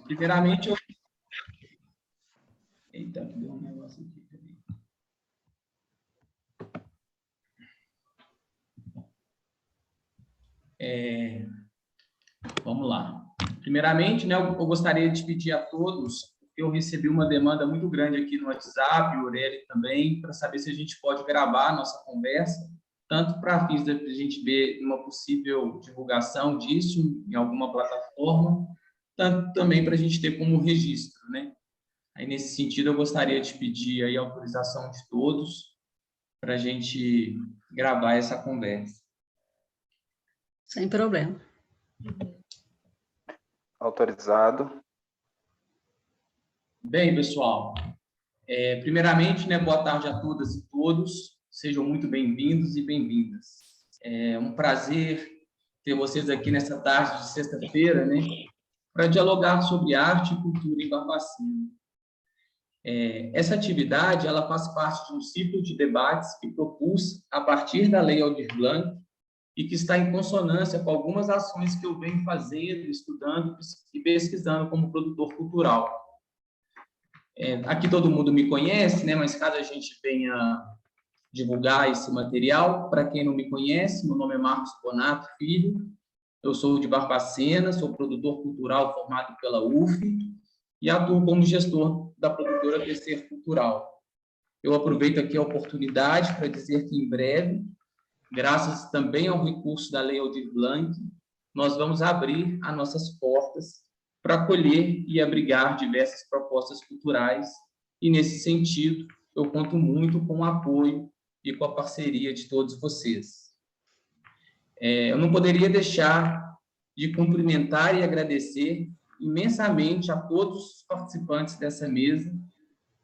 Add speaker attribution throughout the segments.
Speaker 1: Primeiramente, Eita, deu um negócio aqui. Vamos lá. Primeiramente, né, eu gostaria de pedir a todos, porque eu recebi uma demanda muito grande aqui no WhatsApp, o Aurélio também, para saber se a gente pode gravar a nossa conversa, tanto para fins da gente ver uma possível divulgação disso em alguma plataforma, tanto também para a gente ter como registro, né? Aí, nesse sentido, eu gostaria de pedir aí a autorização de todos para a gente gravar essa conversa.
Speaker 2: Sem problema.
Speaker 3: Autorizado.
Speaker 1: Bem, pessoal, primeiramente, né, boa tarde a todas e todos, sejam muito bem-vindos e bem-vindas. É um prazer ter vocês aqui nessa tarde de sexta-feira, né, para dialogar sobre arte e cultura em Barbacena. Essa atividade, ela faz parte de um ciclo de debates que propus a partir da Lei Aldir Blanc e que está em consonância com algumas ações que eu venho fazendo, estudando e pesquisando como produtor cultural. Aqui todo mundo me conhece, né? Mas caso a gente venha divulgar esse material, para quem não me conhece, meu nome é Marcos Bonato Filho, eu sou de Barbacena, sou produtor cultural formado pela UF e atuo como gestor da produtora Tecer Cultural. Eu aproveito aqui a oportunidade para dizer que em breve, graças também ao recurso da Lei Aldir Blanc, nós vamos abrir as nossas portas para acolher e abrigar diversas propostas culturais, e, nesse sentido, eu conto muito com o apoio e com a parceria de todos vocês. Eu não poderia deixar de cumprimentar e agradecer imensamente a todos os participantes dessa mesa,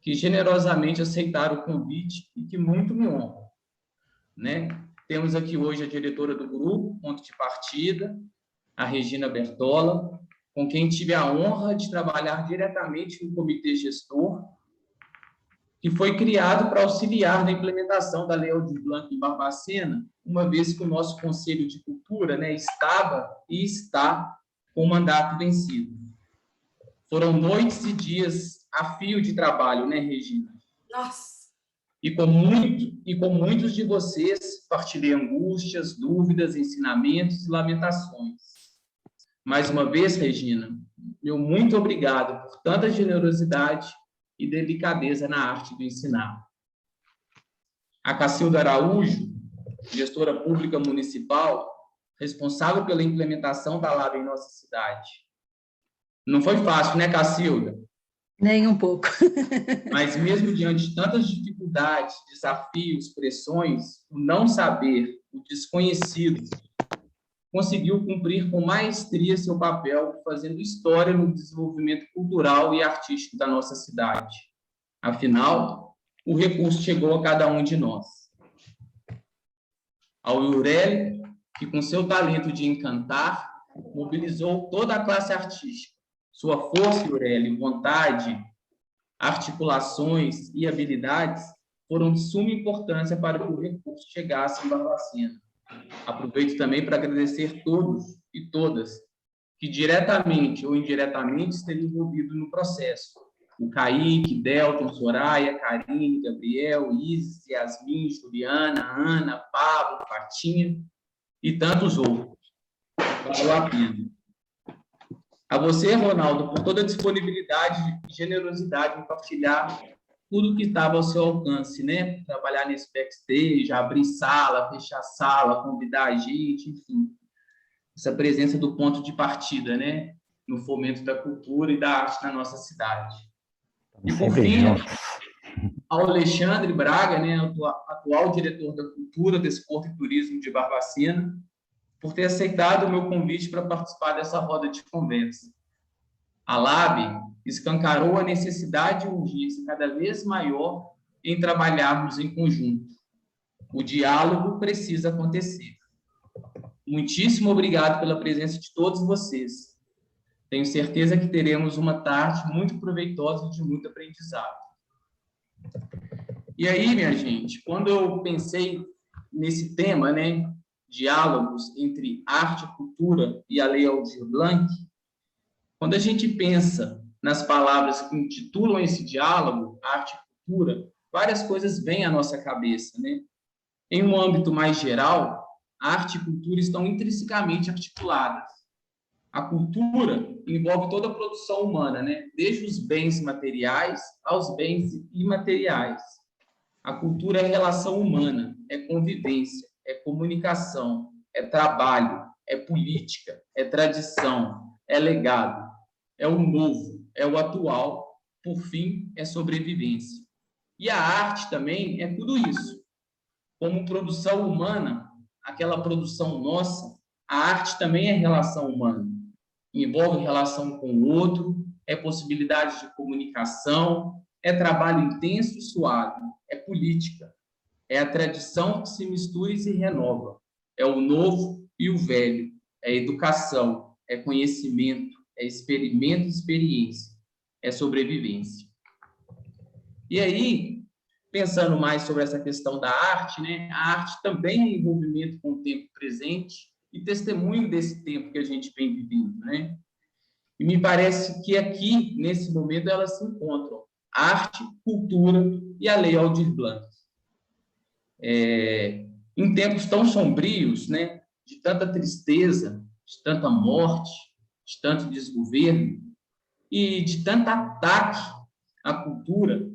Speaker 1: que generosamente aceitaram o convite e que muito me honram, né? Temos aqui hoje a diretora do grupo, Ponto de Partida, a Regina Bertola, com quem tive a honra de trabalhar diretamente no comitê gestor, que foi criado para auxiliar na implementação da Lei Aldir Blanc em Barbacena, uma vez que o nosso Conselho de Cultura, né, estava e está com o mandato vencido. Foram noites e dias a fio de trabalho, né, Regina?
Speaker 4: Nossa!
Speaker 1: E com muitos de vocês partilhei angústias, dúvidas, ensinamentos e lamentações. Mais uma vez, Regina, meu muito obrigado por tanta generosidade e delicadeza na arte do ensinar. A Cacilda Araújo, gestora pública municipal, responsável pela implementação da LAB em nossa cidade. Não foi fácil, né, Cacilda?
Speaker 2: Nem um pouco.
Speaker 1: Mas mesmo diante de tantas dificuldades, desafios, pressões, o não saber, o desconhecido, conseguiu cumprir com maestria seu papel, fazendo história no desenvolvimento cultural e artístico da nossa cidade. Afinal, o recurso chegou a cada um de nós. Ao Aurélio, que com seu talento de encantar, mobilizou toda a classe artística. Sua força, Aurélio, vontade, articulações e habilidades foram de suma importância para que o recurso chegasse em Barbacena. Aproveito também para agradecer todos e todas que diretamente ou indiretamente esteve envolvido no processo. O Kaique, Delton, Soraya, Karine, Gabriel, Isis, Yasmin, Juliana, Ana, Pablo, Patinha e tantos outros. Valeu a pena. A você, Ronaldo, por toda a disponibilidade e generosidade em compartilhar tudo que estava ao seu alcance, né? Trabalhar nesse backstage, abrir sala, fechar sala, convidar a gente, enfim. Essa presença do ponto de partida, né? No fomento da cultura e da arte na nossa cidade. E, por fim, ao Alexandre Braga, né? Atual diretor da cultura, desporto e turismo de Barbacena, por ter aceitado o meu convite para participar dessa roda de conversa. A LAB escancarou a necessidade e urgência cada vez maior em trabalharmos em conjunto. O diálogo precisa acontecer. Muitíssimo obrigado pela presença de todos vocês. Tenho certeza que teremos uma tarde muito proveitosa e de muito aprendizado. E aí, minha gente, quando eu pensei nesse tema, né, diálogos entre arte, cultura e a Lei Aldir Blanc, Quando a gente pensa nas palavras que intitulam esse diálogo, arte e cultura, várias coisas vêm à nossa cabeça, né? Em um âmbito mais geral, arte e cultura estão intrinsecamente articuladas. A cultura envolve toda a produção humana, né? Desde os bens materiais aos bens imateriais. A cultura é relação humana, é convivência, é comunicação, é trabalho, é política, é tradição, é legado, é o novo, é o atual, por fim, é sobrevivência. E a arte também é tudo isso. Como produção humana, aquela produção nossa, a arte também é relação humana. Envolve relação com o outro, é possibilidade de comunicação, é trabalho intenso e suave, é política, é a tradição que se mistura e se renova, é o novo e o velho, é educação, é conhecimento, é experimento e experiência, é sobrevivência. E aí, pensando mais sobre essa questão da arte, né? A arte também é envolvimento com o tempo presente e testemunho desse tempo que a gente vem vivendo, né? E me parece que aqui, nesse momento, elas se encontram. Arte, cultura e a Lei Aldir Blanc. Em tempos tão sombrios, né? De tanta tristeza, de tanta morte, de tanto desgoverno e de tanto ataque à cultura,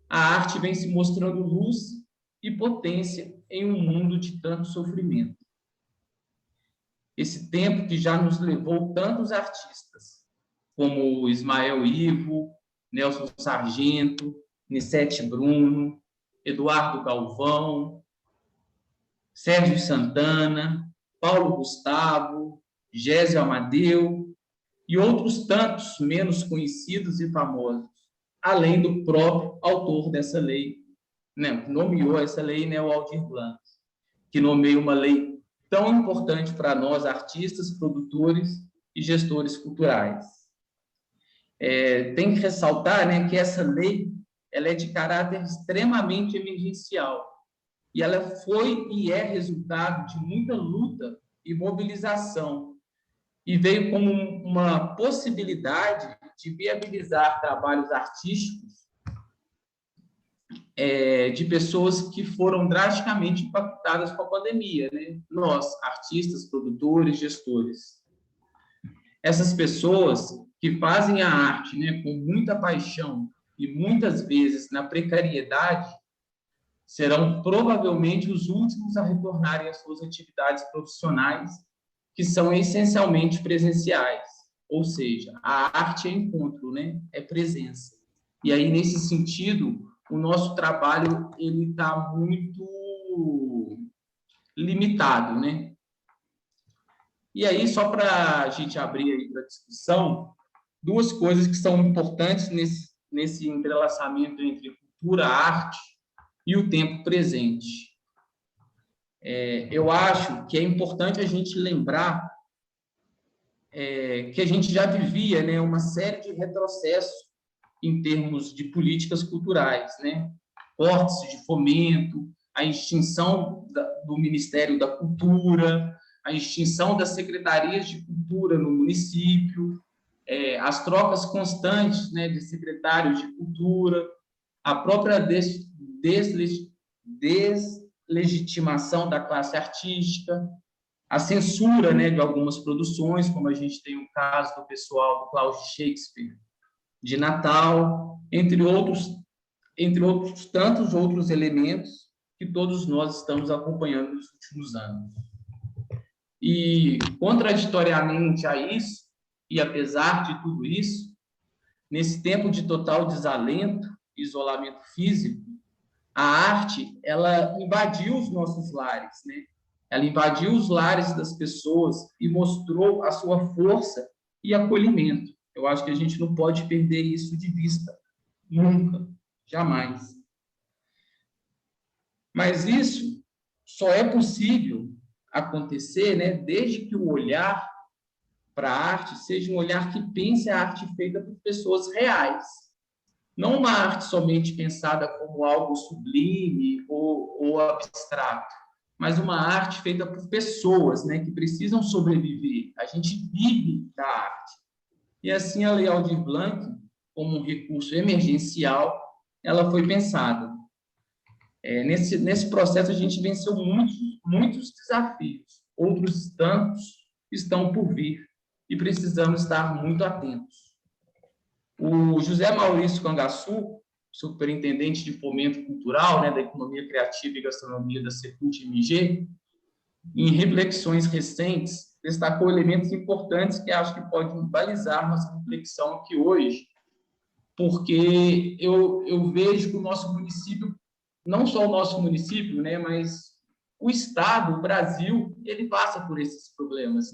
Speaker 1: a arte vem se mostrando luz e potência em um mundo de tanto sofrimento. Esse tempo que já nos levou tantos artistas, como Ismael Ivo, Nelson Sargento, Nissete Bruno, Eduardo Galvão, Sérgio Santana, Paulo Gustavo, Gésio Amadeu e outros tantos menos conhecidos e famosos, além do próprio autor dessa lei, né, que nomeou essa lei, né, o Aldir Blanc, que nomeia uma lei tão importante para nós, artistas, produtores e gestores culturais. Tem que ressaltar, né, que essa lei ela é de caráter extremamente emergencial e ela foi e é resultado de muita luta e mobilização e veio como uma possibilidade de viabilizar trabalhos artísticos de pessoas que foram drasticamente impactadas com a pandemia, né? Nós, artistas, produtores, gestores. Essas pessoas que fazem a arte, né, com muita paixão e muitas vezes na precariedade, serão provavelmente os últimos a retornarem às suas atividades profissionais, que são essencialmente presenciais. Ou seja, a arte é encontro, né? É presença. E aí, nesse sentido, o nosso trabalho ele está muito limitado, né? E aí, só para a gente abrir aí para a discussão, duas coisas que são importantes nesse entrelaçamento entre cultura, arte e o tempo presente. Eu acho que é importante a gente lembrar que a gente já vivia, né, uma série de retrocessos em termos de políticas culturais, né? Cortes de fomento, a extinção do Ministério da Cultura, a extinção das secretarias de cultura no município, as trocas constantes, né, de secretários de cultura, a própria deslegitimação da classe artística, a censura, né, de algumas produções, como a gente tem o caso do pessoal do Cláudio Shakespeare, de Natal, entre outros tantos outros elementos que todos nós estamos acompanhando nos últimos anos. E, contraditoriamente a isso, e apesar de tudo isso, nesse tempo de total desalento, isolamento físico, a arte, ela invadiu os nossos lares, né? Ela invadiu os lares das pessoas e mostrou a sua força e acolhimento. Eu acho que a gente não pode perder isso de vista. Nunca. Jamais. Mas isso só é possível acontecer, né, desde que o olhar para a arte seja um olhar que pense a arte feita por pessoas reais. Não uma arte somente pensada como algo sublime ou abstrato, mas uma arte feita por pessoas, né, que precisam sobreviver. A gente vive da arte. E assim a Lei Aldir Blanc, como um recurso emergencial, ela foi pensada. Nesse processo, a gente venceu muitos desafios, outros tantos estão por vir, e precisamos estar muito atentos. O José Maurício Cangaçu, superintendente de fomento cultural, da economia criativa e gastronomia da Secult-MG, em reflexões recentes, destacou elementos importantes que acho que podem balizar nossa reflexão aqui hoje, porque eu vejo que o nosso município, não só o nosso município, mas o Estado, o Brasil, ele passa por esses problemas,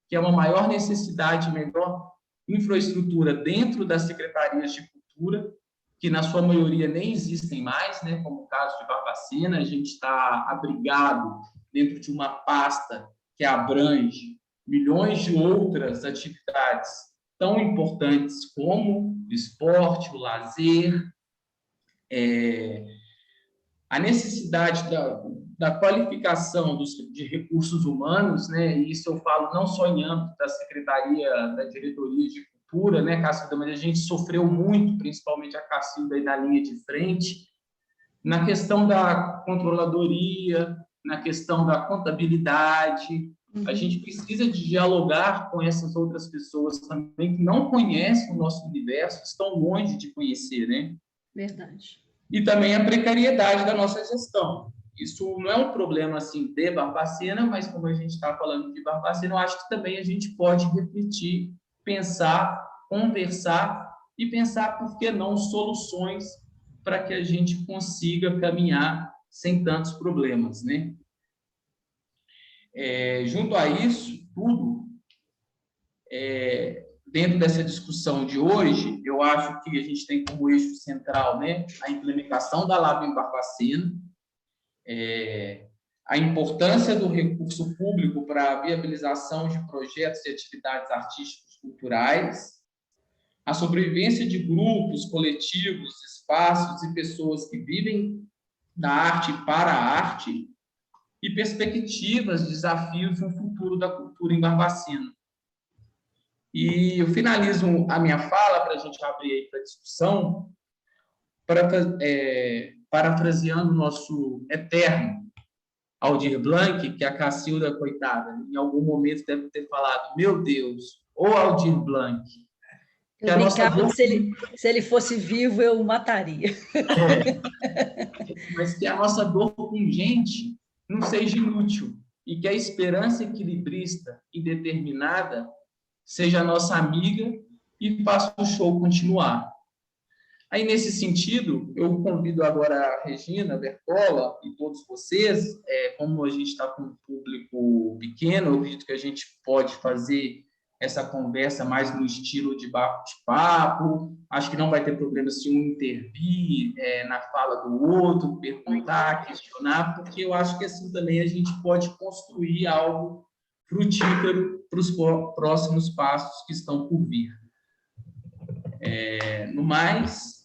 Speaker 1: que é uma maior necessidade, melhor infraestrutura dentro das secretarias de cultura, que na sua maioria nem existem mais, como o caso de Barbacena. A gente está abrigado dentro de uma pasta que abrange milhões de outras atividades tão importantes como o esporte, o lazer, a necessidade da qualificação de recursos humanos, e isso eu falo não só em âmbito da Secretaria, da Diretoria de Cultura, Cacilda, mas a gente sofreu muito, principalmente a Cacilda, aí na linha de frente, na questão da controladoria, na questão da contabilidade. A gente precisa de dialogar com essas outras pessoas também que não conhecem o nosso universo, estão longe de conhecer,
Speaker 2: Verdade.
Speaker 1: E também a precariedade da nossa gestão. Isso não é um problema assim de Barbacena, mas como a gente está falando de Barbacena, eu acho que também a gente pode refletir, pensar, conversar e pensar, por que não, soluções para que a gente consiga caminhar sem tantos problemas, Junto a isso tudo, dentro dessa discussão de hoje, eu acho que a gente tem como eixo central, a implementação da LAB em Barbacena, a importância do recurso público para a viabilização de projetos e atividades artísticos culturais, a sobrevivência de grupos, coletivos, espaços e pessoas que vivem da arte e para a arte, e perspectivas, desafios no futuro da cultura em Barbacena. E eu finalizo a minha fala, para a gente abrir aí para a discussão, parafraseando o nosso eterno Aldir Blanc, que a Cacilda, coitada, em algum momento deve ter falado: meu Deus, ô Aldir Blanc.
Speaker 2: Eu brincava que se ele fosse vivo, eu o mataria.
Speaker 1: Mas que a nossa dor pungente não seja inútil, e que a esperança equilibrista e determinada seja a nossa amiga e faça o show continuar. Aí, nesse sentido, eu convido agora a Regina Bertola e todos vocês, como a gente está com um público pequeno, eu acredito que a gente pode fazer essa conversa mais no estilo de bate-papo. Acho que não vai ter problema se um intervir na fala do outro, perguntar, questionar, porque eu acho que assim também a gente pode construir algo frutífero para os próximos passos que estão por vir. No mais,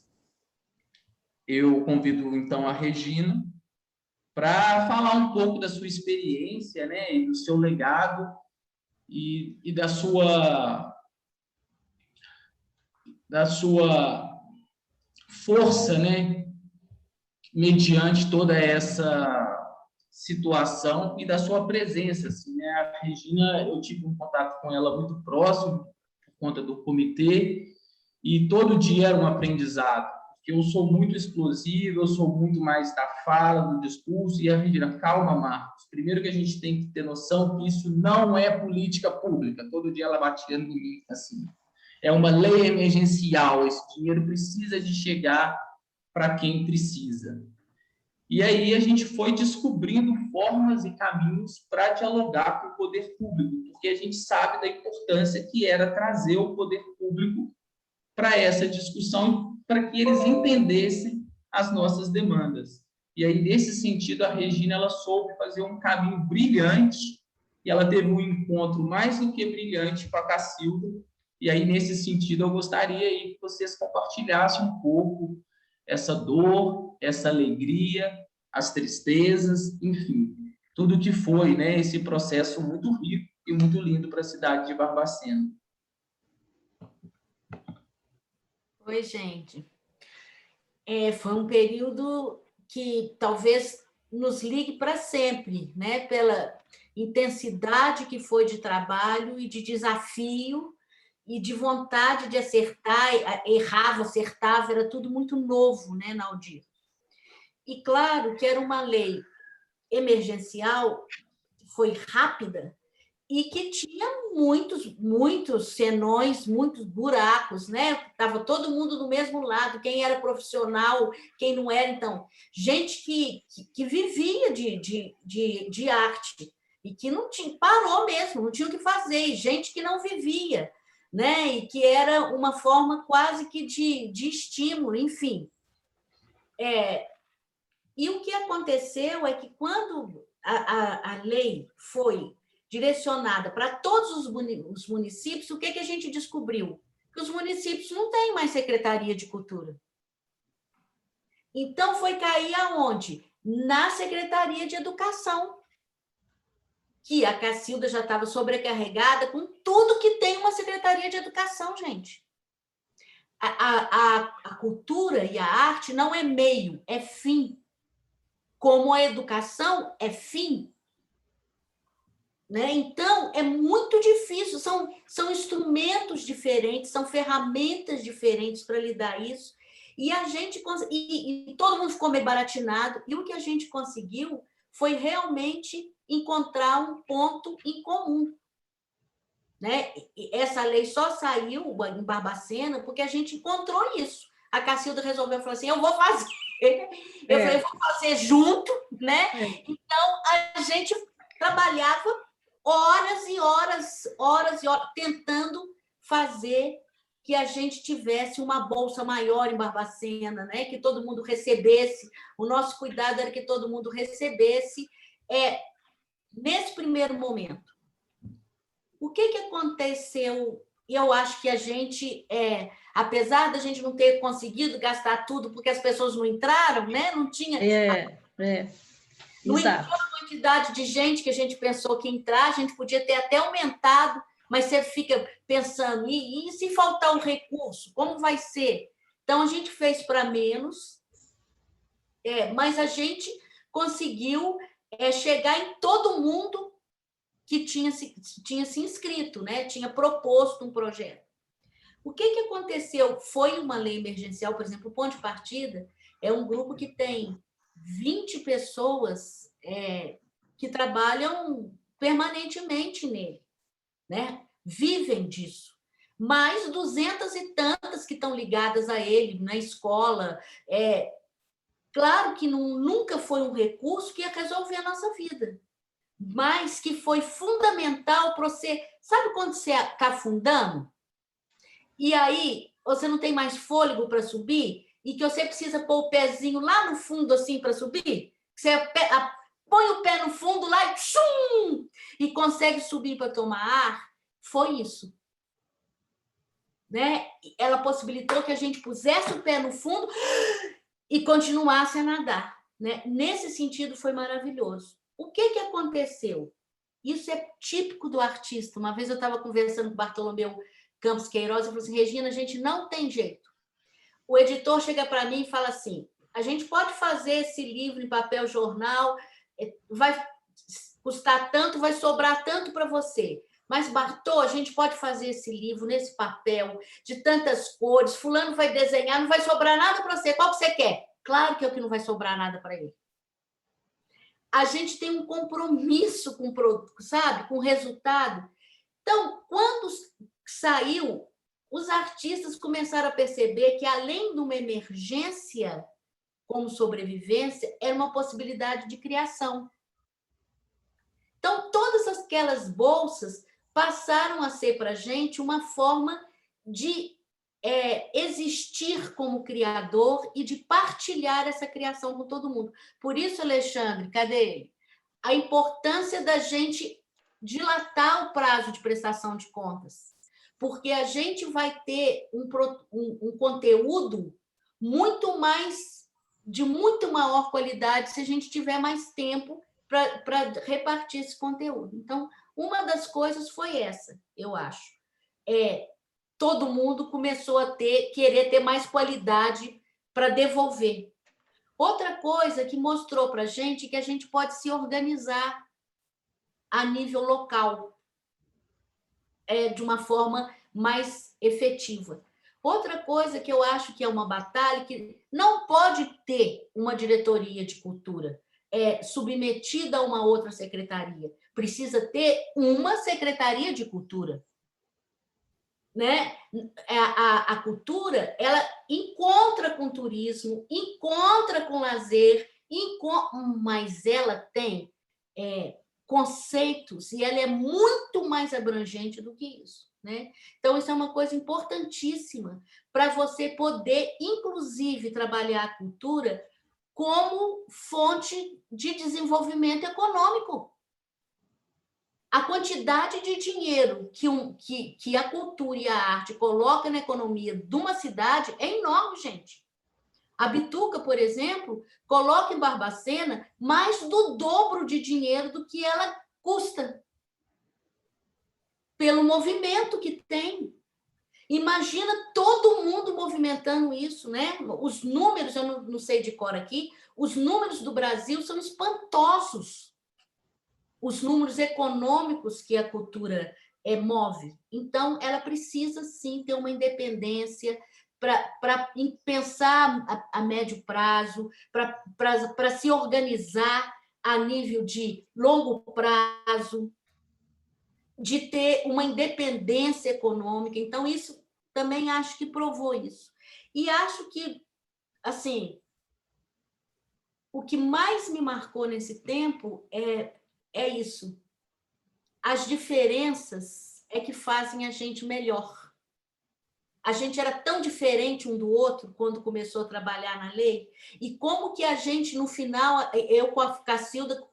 Speaker 1: eu convido, então, a Regina para falar um pouco da sua experiência, e do seu legado e da sua força, mediante toda essa situação e da sua presença. Assim, A Regina, eu tive um contato com ela muito próximo, por conta do comitê, e todo dia era um aprendizado. Eu sou muito explosivo, eu sou muito mais da fala, do discurso, e a Regina: calma, Marcos, primeiro que a gente tem que ter noção que isso não é política pública. Todo dia ela batia em mim assim: é uma lei emergencial, esse dinheiro precisa de chegar para quem precisa. E aí a gente foi descobrindo formas e caminhos para dialogar com o poder público, porque a gente sabe da importância que era trazer o poder público para essa discussão, para que eles entendessem as nossas demandas. E aí, nesse sentido, a Regina ela soube fazer um caminho brilhante, e ela teve um encontro mais do que brilhante com a Cacilda. E aí, nesse sentido, eu gostaria aí que vocês compartilhassem um pouco essa dor, essa alegria, as tristezas, enfim, tudo que foi, esse processo muito rico e muito lindo para a cidade de Barbacena.
Speaker 4: Oi, gente. Foi um período que talvez nos ligue para sempre, né? Pela intensidade que foi de trabalho e de desafio e de vontade de acertar, errava, acertava, era tudo muito novo, né, na Aldir. E claro que era uma lei emergencial, foi rápida, e que tinha muitos senões, muitos buracos, né? Estava todo mundo do mesmo lado, quem era profissional, quem não era. Então, gente que vivia de arte e que não tinha, parou mesmo, não tinha o que fazer, e gente que não vivia, né? E que era uma forma quase que de estímulo, enfim. E o que aconteceu é que quando a lei foi direcionada para todos os municípios, o que a gente descobriu? Que os municípios não têm mais Secretaria de Cultura. Então, foi cair aonde? Na Secretaria de Educação, que a Cacilda já estava sobrecarregada com tudo que tem uma Secretaria de Educação, gente. A cultura e a arte não é meio, é fim. Como a educação é fim. Né? Então, é muito difícil, são instrumentos diferentes, são ferramentas diferentes para lidar isso, e a gente e todo mundo ficou meio baratinado, e o que a gente conseguiu foi realmente encontrar um ponto em comum. Né? E essa lei só saiu em Barbacena porque a gente encontrou isso. A Cacilda resolveu falar assim, eu vou fazer. Eu falei, eu vou fazer junto, né? Então, a gente trabalhava horas e horas, tentando fazer que a gente tivesse uma bolsa maior em Barbacena, né? Que todo mundo recebesse. O nosso cuidado era que todo mundo recebesse. Nesse primeiro momento, o que aconteceu? Eu acho que a gente, apesar da gente não ter conseguido gastar tudo porque as pessoas não entraram, né? Não tinha... Não entrou a quantidade de gente que a gente pensou que ia entrar, a gente podia ter até aumentado, mas você fica pensando, e se faltar um recurso, como vai ser? Então, a gente fez para menos, mas a gente conseguiu chegar em todo mundo que tinha se inscrito, né? Tinha proposto um projeto. O que aconteceu? Foi uma lei emergencial, por exemplo, o Ponto de Partida é um grupo que tem 20 pessoas que trabalham permanentemente nele, né? Vivem disso. Mais 200 e tantas que estão ligadas a ele na escola. Claro que nunca foi um recurso que ia resolver a nossa vida, mas que foi fundamental para você... Sabe quando você está afundando? E aí você não tem mais fôlego para subir e que você precisa pôr o pezinho lá no fundo assim para subir? Você põe o pé no fundo lá e consegue subir para tomar ar? Foi isso. Né? Ela possibilitou que a gente pusesse o pé no fundo e continuasse a nadar. Né? Nesse sentido, foi maravilhoso. O que aconteceu? Isso é típico do artista. Uma vez eu estava conversando com o Bartolomeu Campos Queiroz e falou assim, Regina, a gente não tem jeito. O editor chega para mim e fala assim, a gente pode fazer esse livro em papel jornal, vai custar tanto, vai sobrar tanto para você. Mas, Bartô, a gente pode fazer esse livro nesse papel, de tantas cores, fulano vai desenhar, não vai sobrar nada para você. Qual que você quer? Claro que é o que não vai sobrar nada para ele. A gente tem um compromisso com o produto, sabe? Com o resultado. Então, quando saiu, os artistas começaram a perceber que, além de uma emergência como sobrevivência, era uma possibilidade de criação. Então, todas aquelas bolsas passaram a ser para a gente uma forma de existir como criador e de partilhar essa criação com todo mundo. Por isso, Alexandre, cadê ele? A importância da gente dilatar o prazo de prestação de contas, porque a gente vai ter um conteúdo de muito maior qualidade se a gente tiver mais tempo para repartir esse conteúdo. Então, uma das coisas foi essa, eu acho. todo mundo começou a querer ter mais qualidade para devolver. Outra coisa que mostrou para a gente que a gente pode se organizar a nível local, de uma forma mais efetiva. Outra coisa que eu acho que é uma batalha, que não pode ter uma diretoria de cultura submetida a uma outra secretaria. Precisa ter uma secretaria de cultura. Né? A cultura, ela encontra com turismo, encontra com lazer, mas ela tem conceitos e ela é muito mais abrangente do que isso. Né? Então, isso é uma coisa importantíssima para você poder, inclusive, trabalhar a cultura como fonte de desenvolvimento econômico. A quantidade de dinheiro que a cultura e a arte colocam na economia de uma cidade é enorme, gente. A Bituca, por exemplo, coloca em Barbacena mais do dobro de dinheiro do que ela custa, pelo movimento que tem. Imagina todo mundo movimentando isso, né? Os números, eu não sei de cor aqui, os números do Brasil são espantosos. Os números econômicos que a cultura move. Então, ela precisa, sim, ter uma independência para pensar a médio prazo, para se organizar a nível de longo prazo, de ter uma independência econômica. Então, isso também acho que provou isso. E acho que, assim, o que mais me marcou nesse tempo é isso. As diferenças é que fazem a gente melhor. A gente era tão diferente um do outro quando começou a trabalhar na lei, e como que a gente, no final, eu com a Cacilda,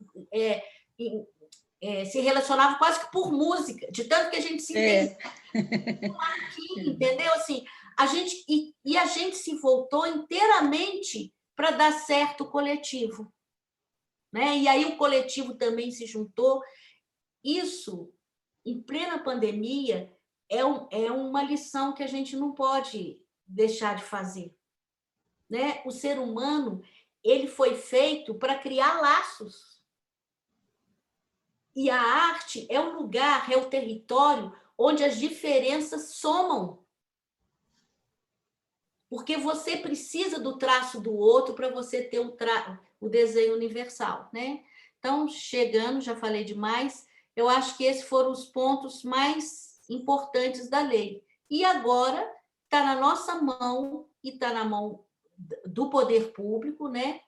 Speaker 4: se relacionava quase que por música, de tanto que a gente se entendia. Entendeu? Assim, a gente se voltou inteiramente para dar certo o coletivo. Né? E aí o coletivo também se juntou. Isso, em plena pandemia, é uma lição que a gente não pode deixar de fazer. Né? O ser humano, ele foi feito para criar laços. E a arte é o lugar, é o território onde as diferenças somam. Porque você precisa do traço do outro para você ter o desenho universal. Né? Então, chegando, já falei demais, eu acho que esses foram os pontos mais importantes da lei. E agora está na nossa mão e está na mão do poder público, né?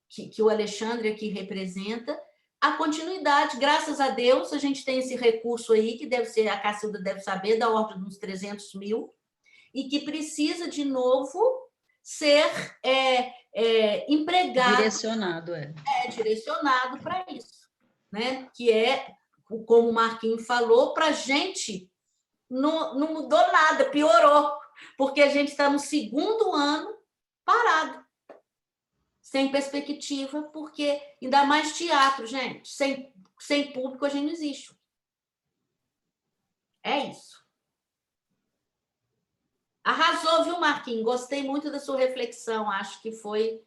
Speaker 4: que o Alexandre aqui representa, a continuidade. Graças a Deus, a gente tem esse recurso aí, que deve ser, a Cacilda deve saber, da ordem de uns 300 mil, e que precisa, de novo, ser empregado. Direcionado para isso. Né? Que como o Marquinhos falou, para a gente não mudou nada, piorou, porque a gente está no segundo ano parado, sem perspectiva, porque ainda mais teatro, gente, sem público a gente não existe. É isso. Arrasou, viu, Marquinhos? Gostei muito da sua reflexão, acho que foi...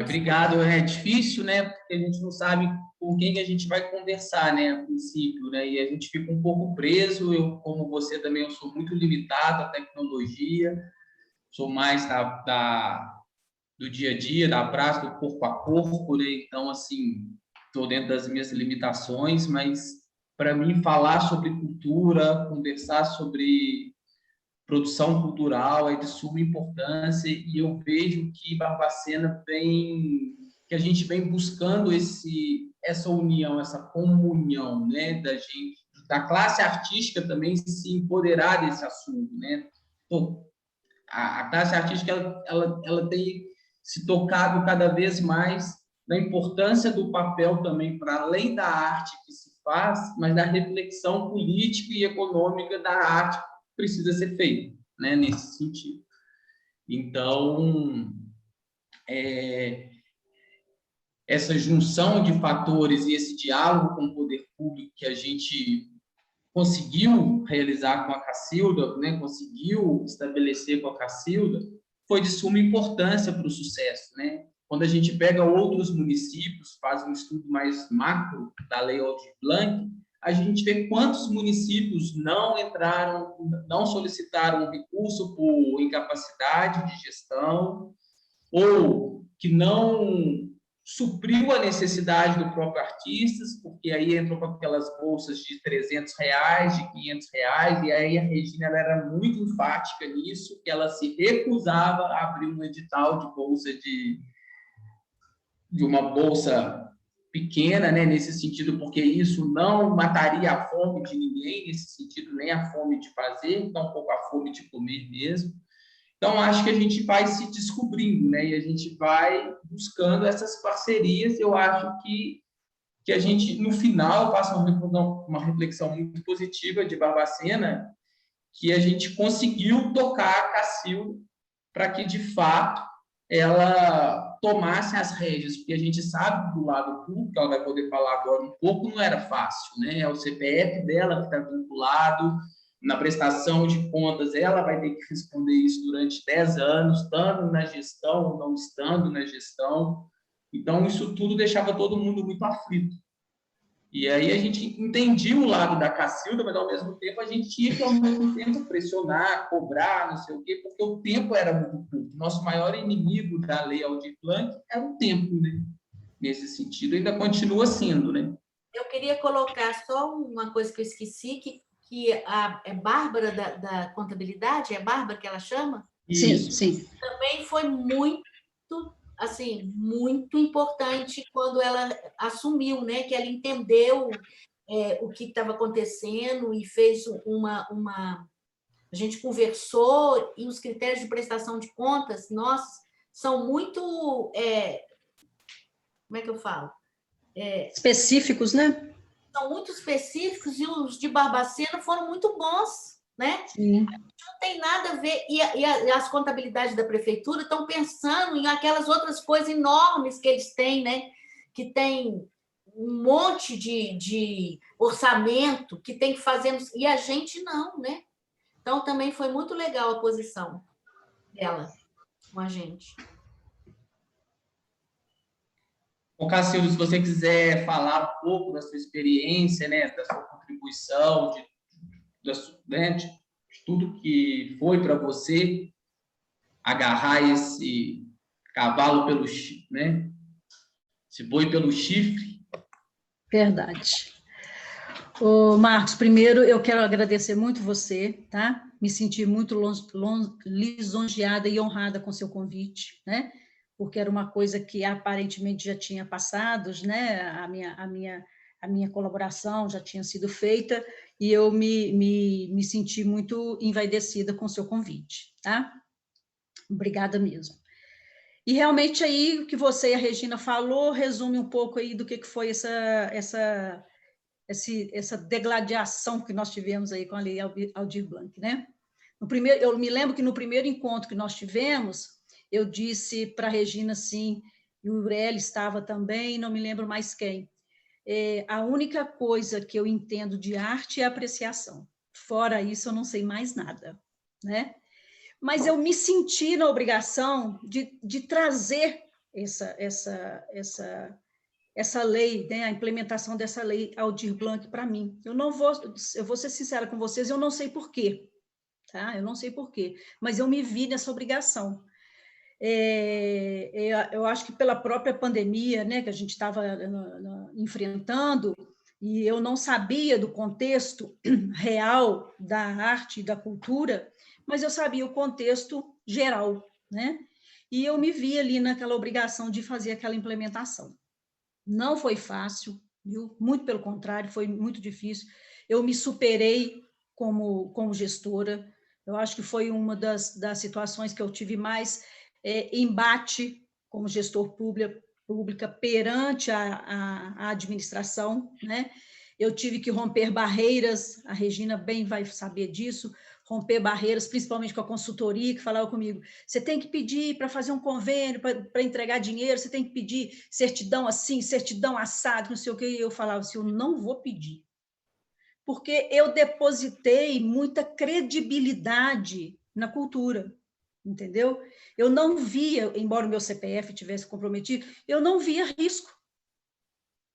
Speaker 1: Obrigado. É difícil, né? Porque a gente não sabe com quem que a gente vai conversar, né? A princípio, né? E a gente fica um pouco preso. Eu, como você também, eu sou muito limitado à tecnologia. Sou mais do dia a dia, da prática, do corpo a corpo, né? Então, assim, estou dentro das minhas limitações, mas para mim falar sobre cultura, conversar sobre produção cultural é de suma importância, e eu vejo que Barbacena que a gente vem buscando essa união, essa comunhão, né, da classe artística também se empoderar desse assunto, né? Então, a classe artística ela tem se tocado cada vez mais na importância do papel também, para além da arte que se faz, mas da reflexão política e econômica da arte que precisa ser feita, né, nesse sentido. Então, essa junção de fatores e esse diálogo com o poder público que a gente conseguiu realizar com a Cacilda, né, conseguiu estabelecer com a Cacilda, foi de suma importância para o sucesso, né? Quando a gente pega outros municípios, faz um estudo mais macro da Lei Aldir Blanc, a gente vê quantos municípios não entraram, não solicitaram recurso por incapacidade de gestão, ou que não supriu a necessidade do próprio artista, porque aí entrou com aquelas bolsas de R$300, de R$500, e aí a Regina ela era muito enfática nisso, que ela se recusava a abrir um edital de bolsa de uma bolsa pequena, né, nesse sentido, porque isso não mataria a fome de ninguém, nesse sentido, nem a fome de fazer, tampouco a fome de comer mesmo. Então, acho que a gente vai se descobrindo, né? E a gente vai buscando essas parcerias. Eu acho que a gente, no final, passa uma reflexão muito positiva de Barbacena, que a gente conseguiu tocar a Cacilda para que, de fato, ela tomasse as rédeas, porque a gente sabe do lado público, ela vai poder falar agora um pouco, não era fácil, né? É o CPF dela que está vinculado, na prestação de contas, ela vai ter que responder isso durante 10 anos, estando na gestão ou não estando na gestão. Então, isso tudo deixava todo mundo muito aflito. E aí a gente entendia o lado da Cacilda, mas, ao mesmo tempo, a gente tinha que, ao mesmo tempo, pressionar, cobrar, não sei o quê, porque o tempo era muito curto. Nosso maior inimigo da Lei Aldir Blanc era o tempo, né? Nesse sentido, ainda continua sendo, né?
Speaker 4: Eu queria colocar só uma coisa que eu esqueci, que a Bárbara da contabilidade, é Bárbara que ela chama?
Speaker 2: Sim, sim.
Speaker 4: Também foi muito, assim, muito importante quando ela assumiu, né? Que ela entendeu o que estava acontecendo e fez uma... A gente conversou e os critérios de prestação de contas, nossa, são muito... como é que eu falo?
Speaker 2: Específicos, né?
Speaker 4: São muito específicos e os de Barbacena foram muito bons, né?
Speaker 2: Sim.
Speaker 4: Não tem nada a ver. E as contabilidades da prefeitura estão pensando em aquelas outras coisas enormes que eles têm, né? Que tem um monte de orçamento que tem que fazer. E a gente não, né? Então, também foi muito legal a posição dela com a gente.
Speaker 1: Bom, Cacildo, se você quiser falar um pouco da sua experiência, né, da sua contribuição, de tudo que foi para você agarrar esse cavalo pelo chifre, né? Esse boi pelo chifre.
Speaker 2: Verdade. Ô, Marcos, primeiro eu quero agradecer muito você, tá? Me senti muito lisonjeada e honrada com seu convite, né? Porque era uma coisa que aparentemente já tinha passado, né? A minha colaboração já tinha sido feita e eu me senti muito envaidecida com o seu convite, tá? Obrigada mesmo. E realmente aí o que você e a Regina falou resume um pouco aí do que foi essa degladiação que nós tivemos aí com a Lei Aldir Blanc, né? Eu me lembro que no primeiro encontro que nós tivemos, eu disse para a Regina assim, e o Ureli estava também, não me lembro mais quem, a única coisa que eu entendo de arte é apreciação. Fora isso, eu não sei mais nada, né? Mas eu me senti na obrigação de trazer essa lei, né, a implementação dessa lei Aldir Blanc para mim. Eu vou ser sincera com vocês, eu não sei por quê, tá? Eu não sei por quê, mas eu me vi nessa obrigação. Eu acho que pela própria pandemia, né, que a gente estava enfrentando, e eu não sabia do contexto real da arte e da cultura, mas eu sabia o contexto geral, né? E eu me vi ali naquela obrigação de fazer aquela implementação. Não foi fácil, viu? Muito pelo contrário, foi muito difícil. Eu me superei como gestora. Eu acho que foi uma das situações que eu tive mais embate como gestor pública perante a administração, né? Eu tive que romper barreiras, a Regina bem vai saber disso, romper barreiras, principalmente com a consultoria, que falava comigo, você tem que pedir para fazer um convênio, para entregar dinheiro, você tem que pedir certidão assim, certidão assado, não sei o quê, e eu falava assim, eu não vou pedir, porque eu depositei muita credibilidade na cultura, entendeu? Eu não via, embora o meu CPF tivesse comprometido, eu não via risco.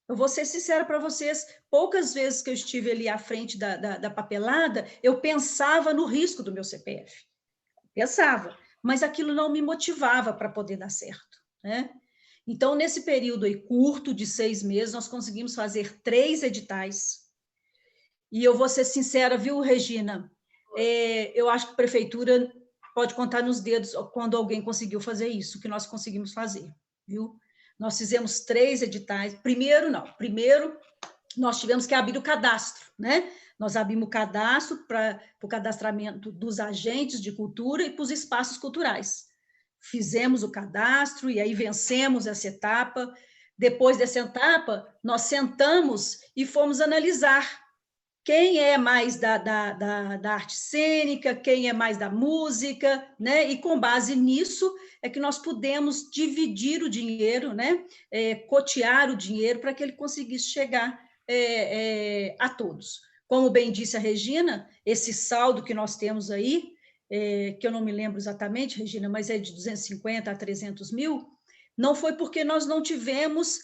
Speaker 2: Eu vou ser sincera para vocês, poucas vezes que eu estive ali à frente da papelada, eu pensava no risco do meu CPF. Pensava, mas aquilo não me motivava para poder dar certo, né? Então, nesse período aí curto de 6 meses, nós conseguimos fazer 3 editais. E eu vou ser sincera, viu, Regina? Eu acho que a prefeitura pode contar nos dedos quando alguém conseguiu fazer isso, que nós conseguimos fazer, viu? Nós fizemos 3 editais. Primeiro, nós tivemos que abrir o cadastro, né? Nós abrimos o cadastro para o cadastramento dos agentes de cultura e para os espaços culturais. Fizemos o cadastro e aí vencemos essa etapa. Depois dessa etapa, nós sentamos e fomos analisar quem é mais da arte cênica, quem é mais da música, né? E com base nisso é que nós pudemos dividir o dinheiro, né? Cotear o dinheiro para que ele conseguisse chegar a todos. Como bem disse a Regina, esse saldo que nós temos aí, que eu não me lembro exatamente, Regina, mas é de 250 a 300 mil, não foi porque nós não tivemos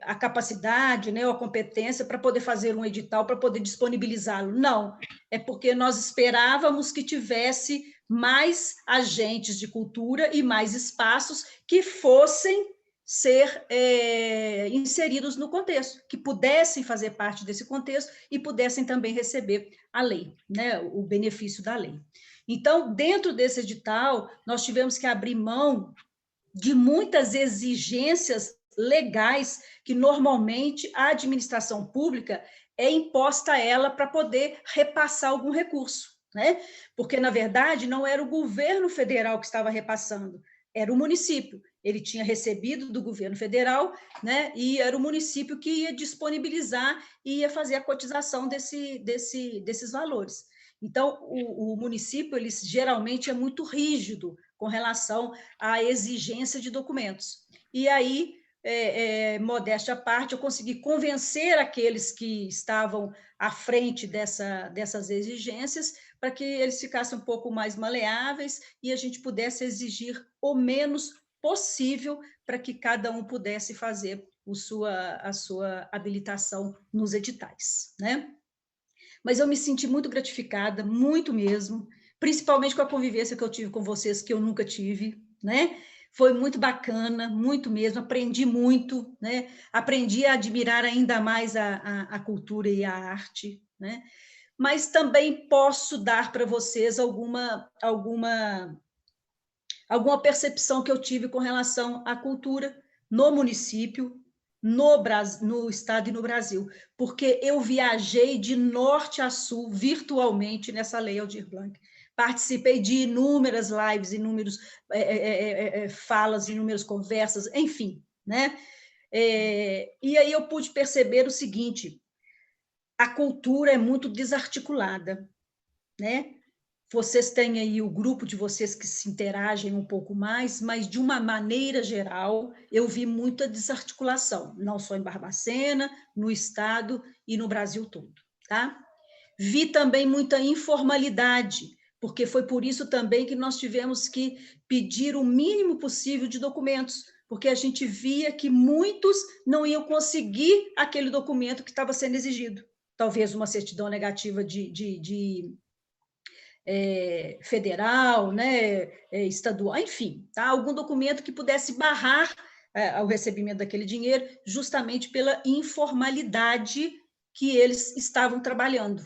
Speaker 2: a capacidade, né, ou a competência para poder fazer um edital, para poder disponibilizá-lo. Não, é porque nós esperávamos que tivesse mais agentes de cultura e mais espaços que fossem ser inseridos no contexto, que pudessem fazer parte desse contexto e pudessem também receber a lei, né, o benefício da lei. Então, dentro desse edital, nós tivemos que abrir mão de muitas exigências legais que normalmente a administração pública é imposta a ela para poder repassar algum recurso, né? Porque, na verdade, não era o governo federal que estava repassando, era o município. Ele tinha recebido do governo federal, né? E era o município que ia disponibilizar e ia fazer a cotização desses valores. Então, o município, ele geralmente é muito rígido com relação à exigência de documentos. E aí, modéstia à parte, eu consegui convencer aqueles que estavam à frente dessas exigências para que eles ficassem um pouco mais maleáveis e a gente pudesse exigir o menos possível para que cada um pudesse fazer a sua habilitação nos editais, né? Mas eu me senti muito gratificada, muito mesmo, principalmente com a convivência que eu tive com vocês, que eu nunca tive, né? Foi muito bacana, muito mesmo, aprendi muito, né? Aprendi a admirar ainda mais a cultura e a arte, né? Mas também posso dar para vocês alguma percepção que eu tive com relação à cultura no município, no estado e no Brasil, porque eu viajei de norte a sul virtualmente nessa Lei Aldir Blanc. Participei de inúmeras lives, inúmeras falas, inúmeras conversas, enfim, né? E aí eu pude perceber o seguinte: a cultura é muito desarticulada, né? Vocês têm aí o grupo de vocês que se interagem um pouco mais, mas, de uma maneira geral, eu vi muita desarticulação, não só em Barbacena, no Estado e no Brasil todo, tá? Vi também muita informalidade, porque foi por isso também que nós tivemos que pedir o mínimo possível de documentos, porque a gente via que muitos não iam conseguir aquele documento que estava sendo exigido. Talvez uma certidão negativa federal, né, estadual, enfim, tá? Algum documento que pudesse barrar o recebimento daquele dinheiro, justamente pela informalidade que eles estavam trabalhando,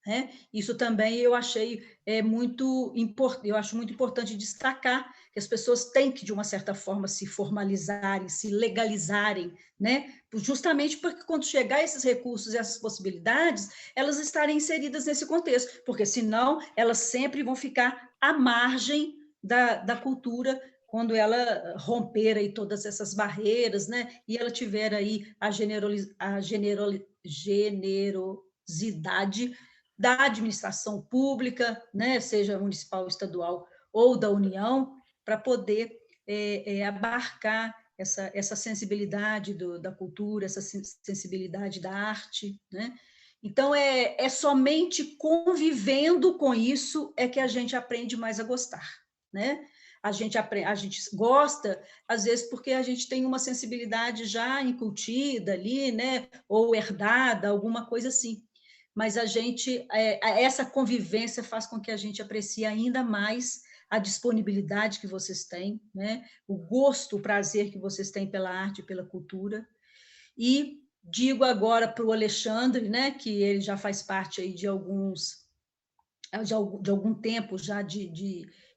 Speaker 2: né? Isso também eu achei muito importante, eu acho muito importante destacar que as pessoas têm que, de uma certa forma, se formalizarem, se legalizarem, né? Justamente porque, quando chegar esses recursos e essas possibilidades, elas estarem inseridas nesse contexto, porque senão elas sempre vão ficar à margem da cultura, quando ela romper aí todas essas barreiras, né? E ela tiver aí a generosidade da administração pública, né, seja municipal, estadual ou da União, para poder abarcar essa sensibilidade da cultura, essa sensibilidade da arte, né? Então, é somente convivendo com isso é que a gente aprende mais a gostar, né? A gente gosta, às vezes, porque a gente tem uma sensibilidade já incutida ali, né? Ou herdada, alguma coisa assim. Mas essa convivência faz com que a gente aprecie ainda mais a disponibilidade que vocês têm, né? O gosto, o prazer que vocês têm pela arte e pela cultura. E digo agora para o Alexandre, né, que ele já faz parte aí de algum tempo já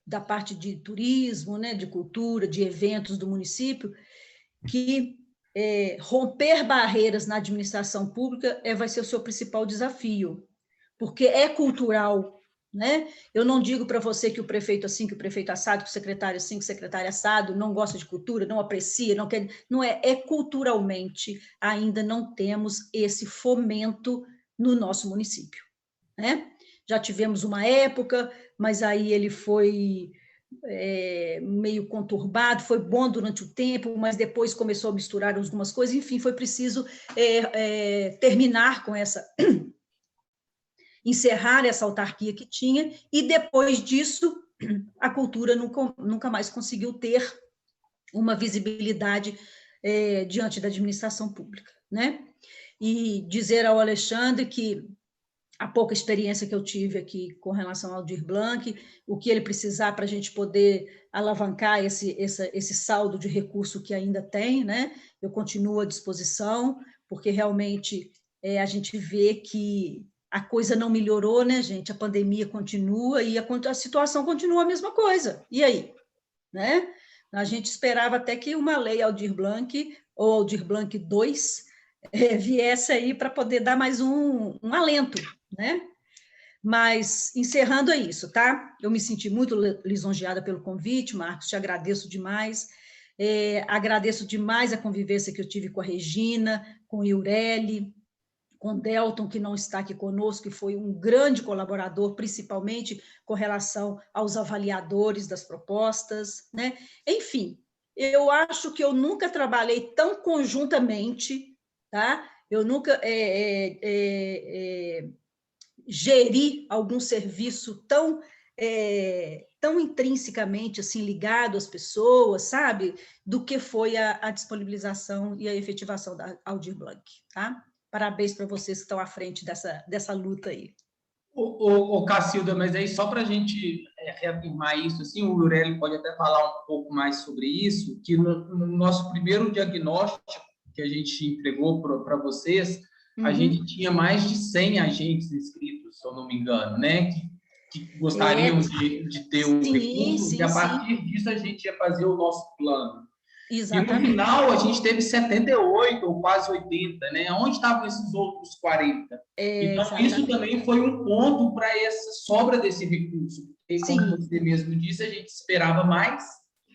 Speaker 2: da parte de turismo, né, de cultura, de eventos do município, que romper barreiras na administração pública vai ser o seu principal desafio, porque é cultural, né? Eu não digo para você que o prefeito assim, que o prefeito assado, que o secretário assim, que o secretário assado não gosta de cultura, não aprecia, não quer, não é culturalmente ainda não temos esse fomento no nosso município, né? Já tivemos uma época, mas aí ele foi meio conturbado, foi bom durante o tempo, mas depois começou a misturar algumas coisas, enfim, foi preciso terminar com encerrar essa autarquia que tinha, e depois disso, a cultura nunca mais conseguiu ter uma visibilidade diante da administração pública, né? E dizer ao Alexandre que a pouca experiência que eu tive aqui com relação ao Aldir Blanc, o que ele precisar para a gente poder alavancar esse saldo de recurso que ainda tem, né? Eu continuo à disposição, porque realmente a gente vê que a coisa não melhorou, né, gente? A pandemia continua e a situação continua a mesma coisa. E aí? Né? A gente esperava até que uma lei Aldir Blanc, ou Aldir Blanc 2, viesse aí para poder dar mais um alento, né? Mas, encerrando é isso, tá? Eu me senti muito lisonjeada pelo convite, Marcos, te agradeço demais. Agradeço demais a convivência que eu tive com a Regina, com o Iureli, com Delton, que não está aqui conosco, que foi um grande colaborador, principalmente com relação aos avaliadores das propostas, né? Enfim, eu acho que eu nunca trabalhei tão conjuntamente, tá? Eu nunca geri algum serviço tão intrinsecamente assim ligado às pessoas, sabe? Do que foi a disponibilização e a efetivação da Aldir Blanc, tá? Parabéns para vocês que estão à frente dessa luta aí.
Speaker 1: Cacilda, mas aí só para a gente reafirmar isso, assim, o Iureli pode até falar um pouco mais sobre isso, que no nosso primeiro diagnóstico que a gente entregou para vocês, a gente tinha mais de 100 agentes inscritos, se eu não me engano, né? Que gostariam de ter o recurso, e a partir disso a gente ia fazer o nosso plano.
Speaker 2: Exatamente.
Speaker 1: E no final a gente teve 78 ou quase 80, né? Onde estavam esses outros 40? Então, isso também foi um ponto para essa sobra desse recurso. E como você mesmo disse, a gente esperava mais,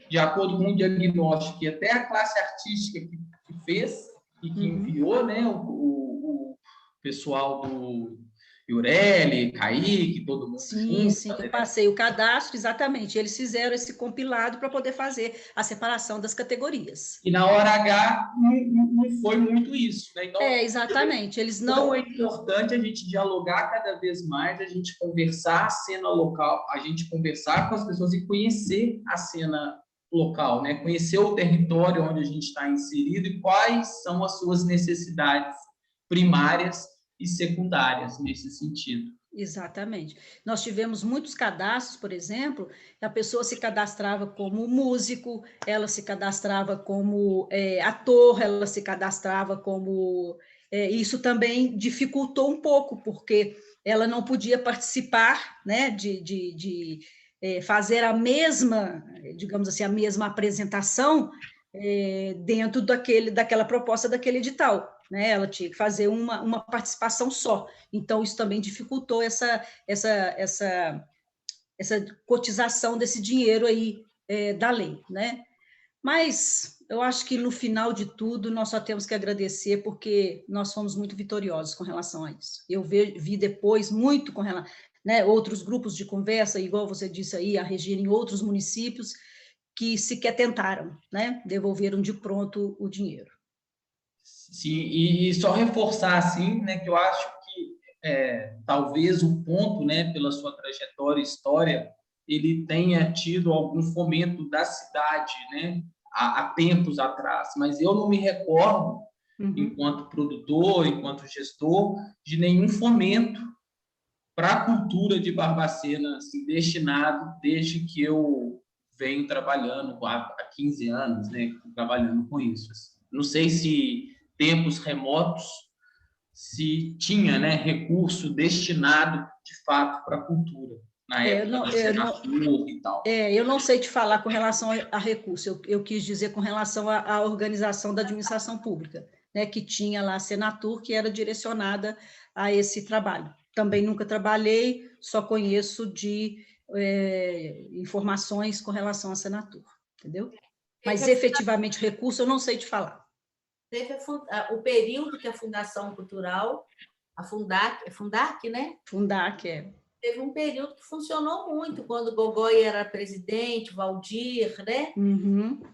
Speaker 1: de acordo com o diagnóstico que até a classe artística que fez e que enviou, né? O pessoal do Iureli, Kaique, todo mundo.
Speaker 2: Sim, que eu passei o cadastro, exatamente. Eles fizeram esse compilado para poder fazer a separação das categorias.
Speaker 1: E na hora H não foi muito isso, né? Então,
Speaker 2: exatamente. Eles não.
Speaker 1: É importante a gente dialogar cada vez mais, a gente conversar a cena local, a gente conversar com as pessoas e conhecer a cena local, né? Conhecer o território onde a gente está inserido e quais são as suas necessidades primárias e secundárias nesse sentido.
Speaker 2: Exatamente. Nós tivemos muitos cadastros, por exemplo, a pessoa se cadastrava como músico, ela se cadastrava como ator, ela se cadastrava como... isso também dificultou um pouco, porque ela não podia participar, né, de fazer a mesma, digamos assim, a mesma apresentação dentro daquela proposta daquele edital. Né? Ela tinha que fazer uma participação só. Então, isso também dificultou essa cotização desse dinheiro aí da lei. Né? Mas eu acho que, no final de tudo, nós só temos que agradecer, porque nós fomos muito vitoriosos com relação a isso. Eu vi depois muito com relação... Né, outros grupos de conversa, igual você disse aí, a Regina, em outros municípios, que sequer tentaram, né? Devolveram de pronto o dinheiro.
Speaker 1: Sim, e só reforçar assim, né, que eu acho que talvez o ponto, né, pela sua trajetória e história, ele tenha tido algum fomento da cidade, né, há tempos atrás, mas eu não me recordo, enquanto produtor, enquanto gestor, de nenhum fomento para a cultura de Barbacena, assim, destinado desde que eu venho trabalhando há 15 anos, né, trabalhando com isso. Não sei se tempos remotos se tinha, né, recurso destinado de fato para a cultura na época da Senatur e tal.
Speaker 2: Eu não sei te falar com relação a recurso, eu quis dizer com relação à organização da administração pública, né, que tinha lá a Senatur, que era direcionada a esse trabalho. Também nunca trabalhei, só conheço de informações com relação à Senatur, entendeu? Mas efetivamente recurso eu não sei te falar.
Speaker 4: Teve o período que a Fundação Cultural, a Fundac, né?
Speaker 2: Fundac,
Speaker 4: Teve um período que funcionou muito, quando o Gogói era presidente, Valdir, né?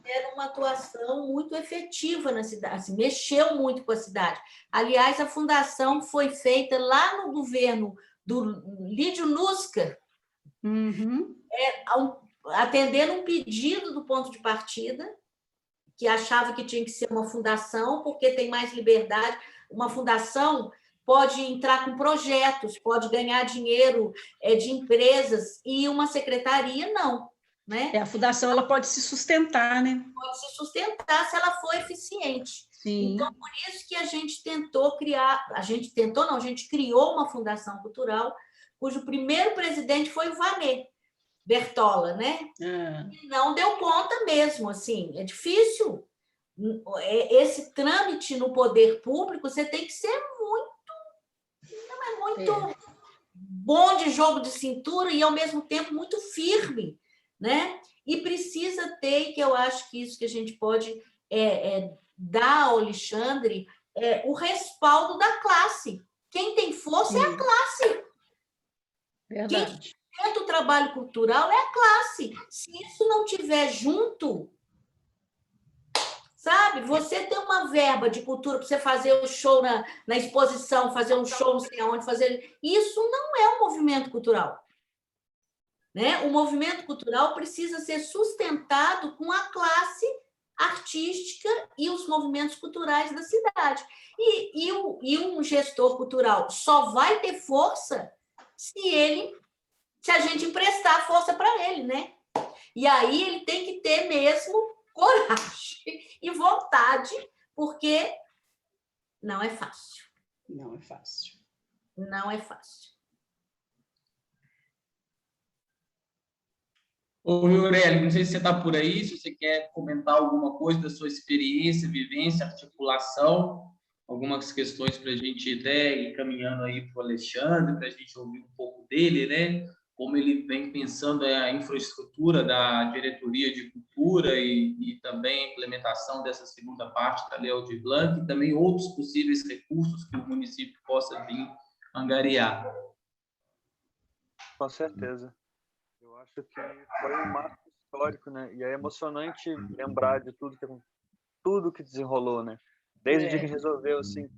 Speaker 4: Era uma atuação muito efetiva na cidade, assim, mexeu muito com a cidade. Aliás, a fundação foi feita lá no governo do Lídio Nusca, atendendo um pedido do ponto de partida, que achava que tinha que ser uma fundação, porque tem mais liberdade. Uma fundação pode entrar com projetos, pode ganhar dinheiro de empresas, e uma secretaria não. Né?
Speaker 2: A fundação ela pode se sustentar, né?
Speaker 4: Pode se sustentar se ela for eficiente.
Speaker 2: Sim.
Speaker 4: Então, por isso que a gente tentou criar, a gente criou uma fundação cultural, cujo primeiro presidente foi o Vanê Bertola, né? E não deu conta mesmo, assim, é difícil. Esse trâmite no poder público, você tem que ser muito bom de jogo de cintura e, ao mesmo tempo, muito firme, né? E precisa ter, que eu acho que isso que a gente pode dar ao Alexandre, o respaldo da classe. Quem tem força é a classe.
Speaker 2: Verdade.
Speaker 4: Quem sustenta o trabalho cultural é a classe. Se isso não tiver junto, sabe? Você tem uma verba de cultura para você fazer o show na exposição, fazer um show não sei aonde, isso não é um movimento cultural. Né? O movimento cultural precisa ser sustentado com a classe artística e os movimentos culturais da cidade. E um gestor cultural só vai ter força se a gente emprestar força para ele, né? E aí ele tem que ter mesmo coragem e vontade, porque não é fácil.
Speaker 2: Não é fácil.
Speaker 4: Não é fácil.
Speaker 1: Ô, Aurélio, não sei se você está por aí, se você quer comentar alguma coisa da sua experiência, vivência, articulação, algumas questões para a gente ir caminhando aí para o Alexandre, para a gente ouvir um pouco dele, né? Como ele vem pensando a infraestrutura da diretoria de cultura e também a implementação dessa segunda parte da Lei Aldir Blanc, e também outros possíveis recursos que o município possa vir angariar.
Speaker 3: Com certeza. Eu acho que foi um marco histórico, né? E é emocionante lembrar de tudo que desenrolou, né? Desde o dia que a gente resolveu, assim,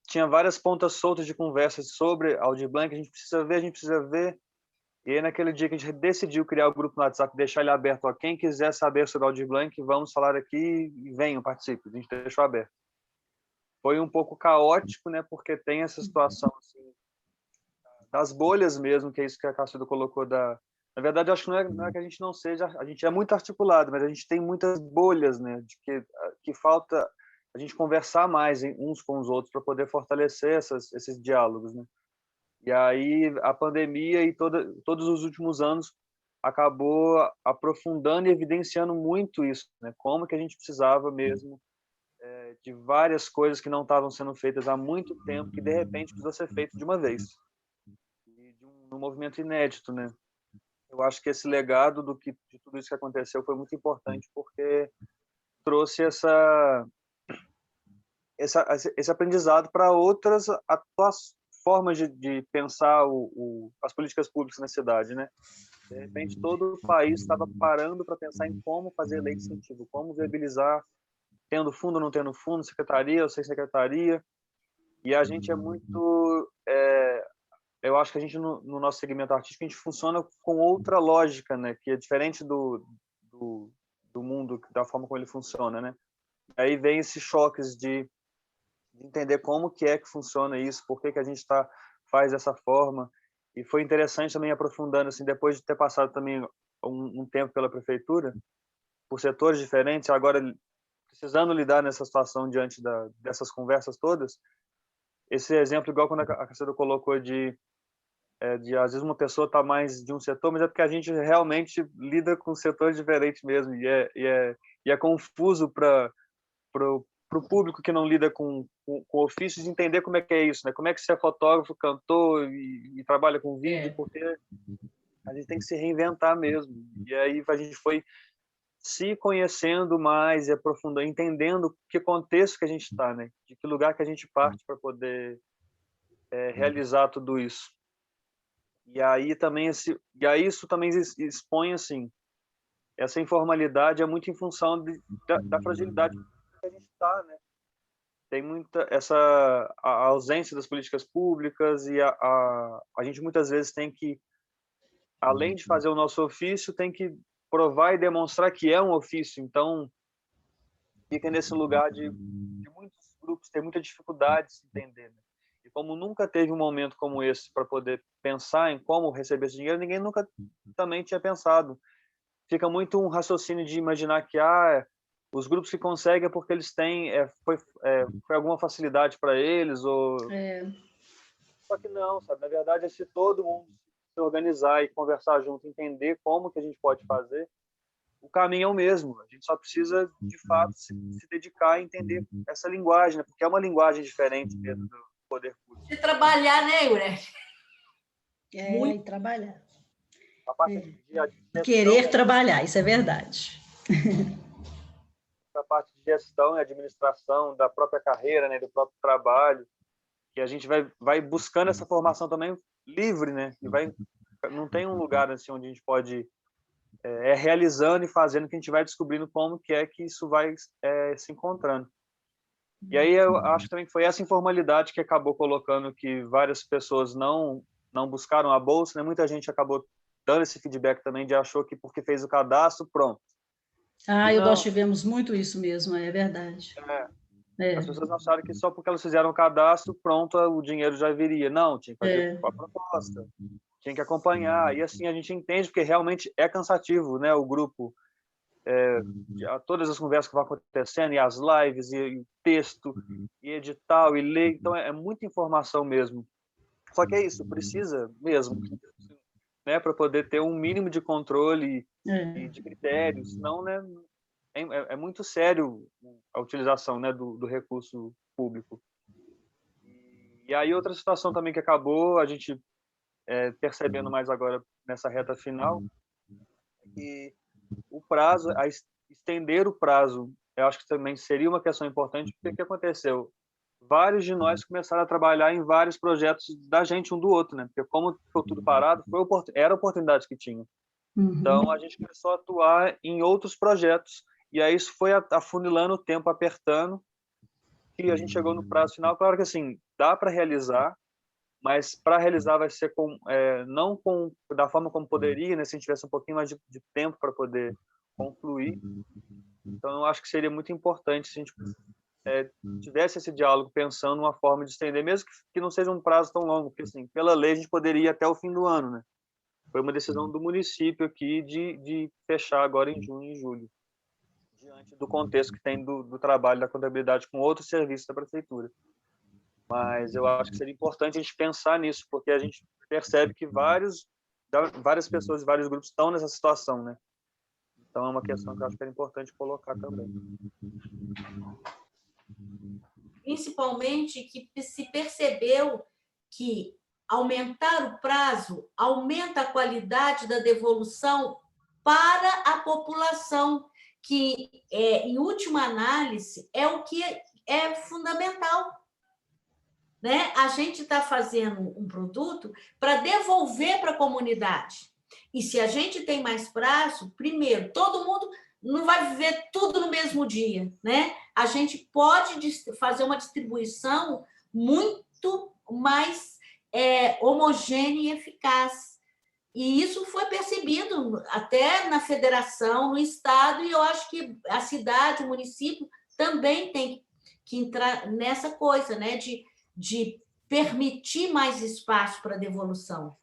Speaker 3: tinha várias pontas soltas de conversas sobre Aldir Blanc, a gente precisa ver. E aí, naquele dia que a gente decidiu criar o grupo no WhatsApp, deixar ele aberto a quem quiser saber sobre Aldir Blanc, vamos falar aqui e venham, participem. A gente deixou aberto. Foi um pouco caótico, né? Porque tem essa situação, assim, das bolhas mesmo, que é isso que a Cássio colocou Na verdade, eu acho que não é que a gente não seja... A gente é muito articulado, mas a gente tem muitas bolhas, né? De que falta a gente conversar mais uns com os outros para poder fortalecer esses diálogos, né? E aí a pandemia e todos os últimos anos acabou aprofundando e evidenciando muito isso, né? Como que a gente precisava mesmo de várias coisas que não estavam sendo feitas há muito tempo, que de repente precisou ser feito de uma vez. E de um movimento inédito, né? Eu acho que esse legado de tudo isso que aconteceu foi muito importante, porque trouxe esse aprendizado para outras formas de pensar as políticas públicas na cidade, né? De repente, todo o país estava parando para pensar em como fazer lei de incentivo, como viabilizar, tendo fundo ou não tendo fundo, secretaria ou sem secretaria. E a gente é muito... eu acho que a gente, no nosso segmento artístico, a gente funciona com outra lógica, né? Que é diferente do mundo, da forma como ele funciona, né? Aí vem esses choques de entender como que é que funciona isso, por que que a gente faz dessa forma. E foi interessante também aprofundando, assim, depois de ter passado também um tempo pela prefeitura, por setores diferentes, agora precisando lidar nessa situação diante dessas conversas todas. Esse exemplo, igual quando a Cassiano colocou de às vezes uma pessoa está mais de um setor, mas é porque a gente realmente lida com setores diferentes mesmo, e é confuso para o público que não lida com ofícios entender como é que é isso, né? Como é que você é fotógrafo, cantor e trabalha com vídeo, porque a gente tem que se reinventar mesmo. E aí a gente foi se conhecendo mais e aprofundando, entendendo que contexto que a gente está, né? De que lugar que a gente parte para poder realizar tudo isso. E aí também isso também expõe, assim, essa informalidade é muito em função da fragilidade que a gente está, né? Tem muita a ausência das políticas públicas e a gente muitas vezes tem que, além de fazer o nosso ofício, tem que provar e demonstrar que é um ofício. Então, fica nesse lugar de muitos grupos ter muita dificuldade de se entender, né? E como nunca teve um momento como esse para poder pensar em como receber esse dinheiro, ninguém nunca também tinha pensado. Fica muito um raciocínio de imaginar que os grupos que conseguem é porque eles têm foi alguma facilidade para eles ou só que não, sabe? Na verdade, é se todo mundo se organizar e conversar junto, entender como que a gente pode fazer, o caminho é o mesmo. A gente só precisa de fato se dedicar a entender essa linguagem, né? Porque é uma linguagem diferente dentro do poder público.
Speaker 4: De trabalhar, né, Iurete?
Speaker 2: E trabalhar.
Speaker 3: A parte de gestão,
Speaker 2: querer trabalhar, isso é verdade.
Speaker 3: A parte de gestão e administração da própria carreira, né, do próprio trabalho, que a gente vai buscando essa formação também livre, né? E não tem um lugar assim onde a gente pode realizando e fazendo que a gente vai descobrindo como que é que isso vai se encontrando. E aí eu acho também que foi essa informalidade que acabou colocando que várias pessoas não buscaram a bolsa, né? Muita gente acabou dando esse feedback também de achou que porque fez o cadastro, pronto.
Speaker 2: Nós tivemos muito isso mesmo, é verdade.
Speaker 3: As pessoas acharam que só porque elas fizeram o cadastro, pronto, o dinheiro já viria. Não, tinha que fazer a proposta, tinha que acompanhar. E assim a gente entende, porque realmente é cansativo, né? O grupo, todas as conversas que vão acontecendo, e as lives, e texto, e edital, e lei. Então é muita informação mesmo. Só que é isso, precisa mesmo, né? Para poder ter um mínimo de controle e de critérios, senão, né? É muito sério a utilização, né, do recurso público. E aí outra situação também que acabou a gente percebendo mais agora nessa reta final, que o prazo, estender o prazo, eu acho que também seria uma questão importante, porque o que aconteceu? Vários de nós começaram a trabalhar em vários projetos da gente, um do outro, né? Porque como ficou tudo parado, era a oportunidade que tinha. Então, a gente começou a atuar em outros projetos. E aí isso foi afunilando o tempo, apertando, e a gente chegou no prazo final. Claro que, assim, dá para realizar, mas para realizar vai ser não da forma como poderia, né? Se a gente tivesse um pouquinho mais de tempo para poder concluir. Então, eu acho que seria muito importante se a gente tivesse esse diálogo pensando uma forma de estender, mesmo que não seja um prazo tão longo, porque, assim, pela lei, a gente poderia ir até o fim do ano, né? Foi uma decisão do município aqui de fechar agora em junho e julho, diante do contexto que tem do trabalho da contabilidade com outros serviços da prefeitura. Mas eu acho que seria importante a gente pensar nisso, porque a gente percebe que várias pessoas e vários grupos estão nessa situação, né? Então é uma questão que eu acho que é importante colocar também.
Speaker 4: Principalmente que se percebeu que aumentar o prazo aumenta a qualidade da devolução para a população, que, em última análise, é o que é fundamental. Né? A gente está fazendo um produto para devolver para a comunidade. E se a gente tem mais prazo, primeiro, todo mundo não vai viver tudo no mesmo dia, né? A gente pode fazer uma distribuição muito mais homogênea e eficaz. E isso foi percebido até na federação, no estado, e eu acho que a cidade, o município, também tem que entrar nessa coisa, né? De permitir mais espaço para devolução.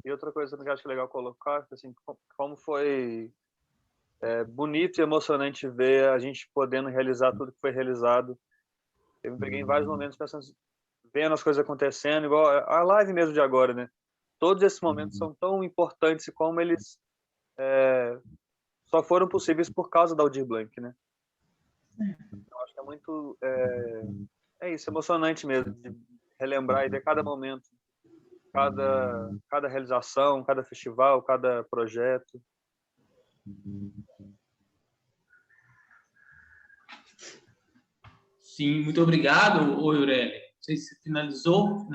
Speaker 3: E outra coisa que eu acho legal colocar, assim, como foi bonito e emocionante ver a gente podendo realizar tudo que foi realizado. Eu me peguei em vários momentos pensando, vendo as coisas acontecendo, igual a live mesmo de agora, né? Todos esses momentos são tão importantes e como eles só foram possíveis por causa da Aldir Blanc, né? Eu acho que é muito isso, emocionante mesmo, de relembrar e ver cada momento, cada realização, cada festival, cada projeto.
Speaker 1: Sim, muito obrigado, Aurélio. Não sei se finalizou.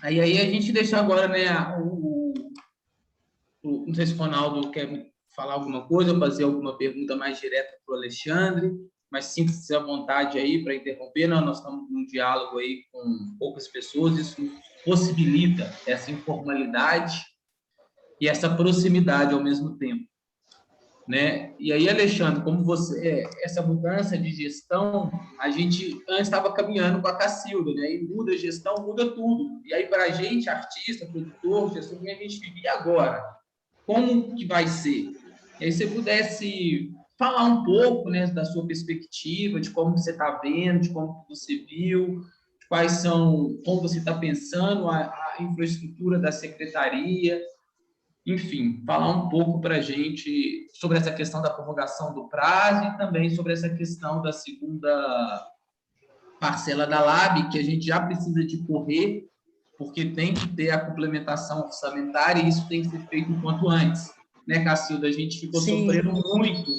Speaker 1: Aí a gente deixa agora, né, não sei se o Ronaldo quer falar alguma coisa ou fazer alguma pergunta mais direta para o Alexandre, mas sinta-se à vontade aí para interromper. Nós estamos num diálogo aí com poucas pessoas, isso possibilita essa informalidade e essa proximidade ao mesmo tempo, né? E aí, Alexandre, como essa mudança de gestão, a gente antes estava caminhando com a Cacilda, né? E muda a gestão, muda tudo. E aí, para a gente, artista, produtor, gestor, como a gente vive agora? Como que vai ser? E aí, se você pudesse falar um pouco, né, da sua perspectiva, de como você está vendo, de como você viu, como você está pensando a infraestrutura da secretaria, enfim, falar um pouco para a gente sobre essa questão da prorrogação do prazo e também sobre essa questão da segunda parcela da LAB, que a gente já precisa de correr, porque tem que ter a complementação orçamentária e isso tem que ser feito o quanto antes. Né, Cacilda? A gente ficou sofrendo muito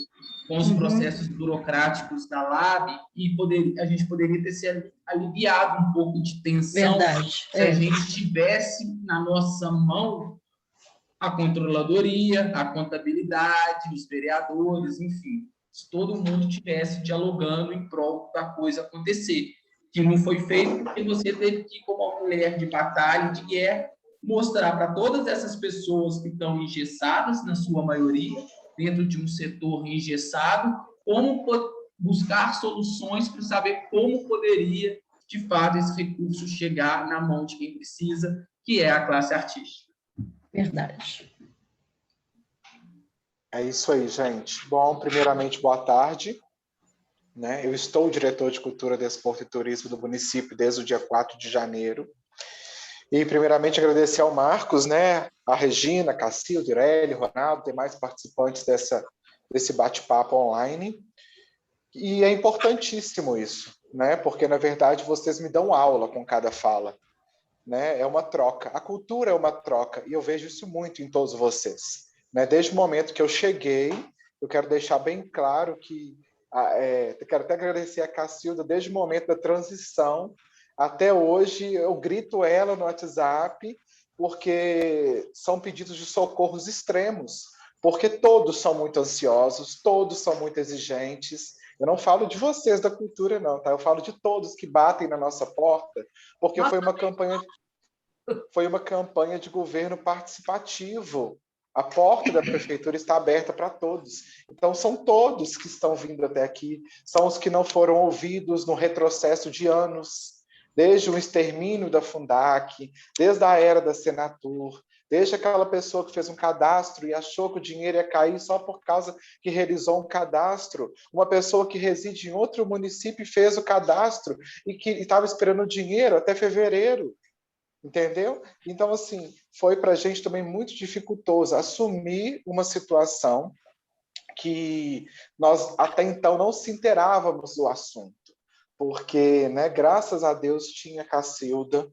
Speaker 1: com os processos burocráticos da LAB e a gente poderia ter se aliviado um pouco de tensão se a gente tivesse na nossa mão a controladoria, a contabilidade, os vereadores, enfim, se todo mundo estivesse dialogando em prol da coisa acontecer, que não foi feito porque você teve que, como uma mulher de batalha, de guerra, mostrar para todas essas pessoas que estão engessadas, na sua maioria, dentro de um setor engessado, como buscar soluções para saber como poderia, de fato, esse recurso chegar na mão de quem precisa, que é a classe artística.
Speaker 2: Verdade.
Speaker 5: É isso aí, gente. Bom, primeiramente, boa tarde. Né? Eu estou diretor de Cultura, Desporto e Turismo do município desde o dia 4 de janeiro. E, primeiramente, agradecer ao Marcos, né? A Regina, a Cacilda, Aurélio, Ronaldo, demais participantes desse bate-papo online. E é importantíssimo isso, né? Porque, na verdade, vocês me dão aula com cada fala. Né? É uma troca. A cultura é uma troca, e eu vejo isso muito em todos vocês. Né? Desde o momento que eu cheguei, eu quero deixar bem claro que quero até agradecer a Cacilda, desde o momento da transição até hoje, eu grito ela no WhatsApp, porque são pedidos de socorros extremos, porque todos são muito ansiosos, todos são muito exigentes. Eu não falo de vocês da cultura, não, tá? Eu falo de todos que batem na nossa porta, porque foi uma campanha de governo participativo. A porta da prefeitura está aberta para todos. Então, são todos que estão vindo até aqui, são os que não foram ouvidos no retrocesso de anos, desde o extermínio da Fundac, desde a era da Senatur, desde aquela pessoa que fez um cadastro e achou que o dinheiro ia cair só por causa que realizou um cadastro, uma pessoa que reside em outro município e fez o cadastro e que estava esperando o dinheiro até fevereiro. Entendeu? Então, assim, foi para a gente também muito dificultoso assumir uma situação que nós até então não se inteirávamos do assunto, porque, né, graças a Deus, tinha Cacilda,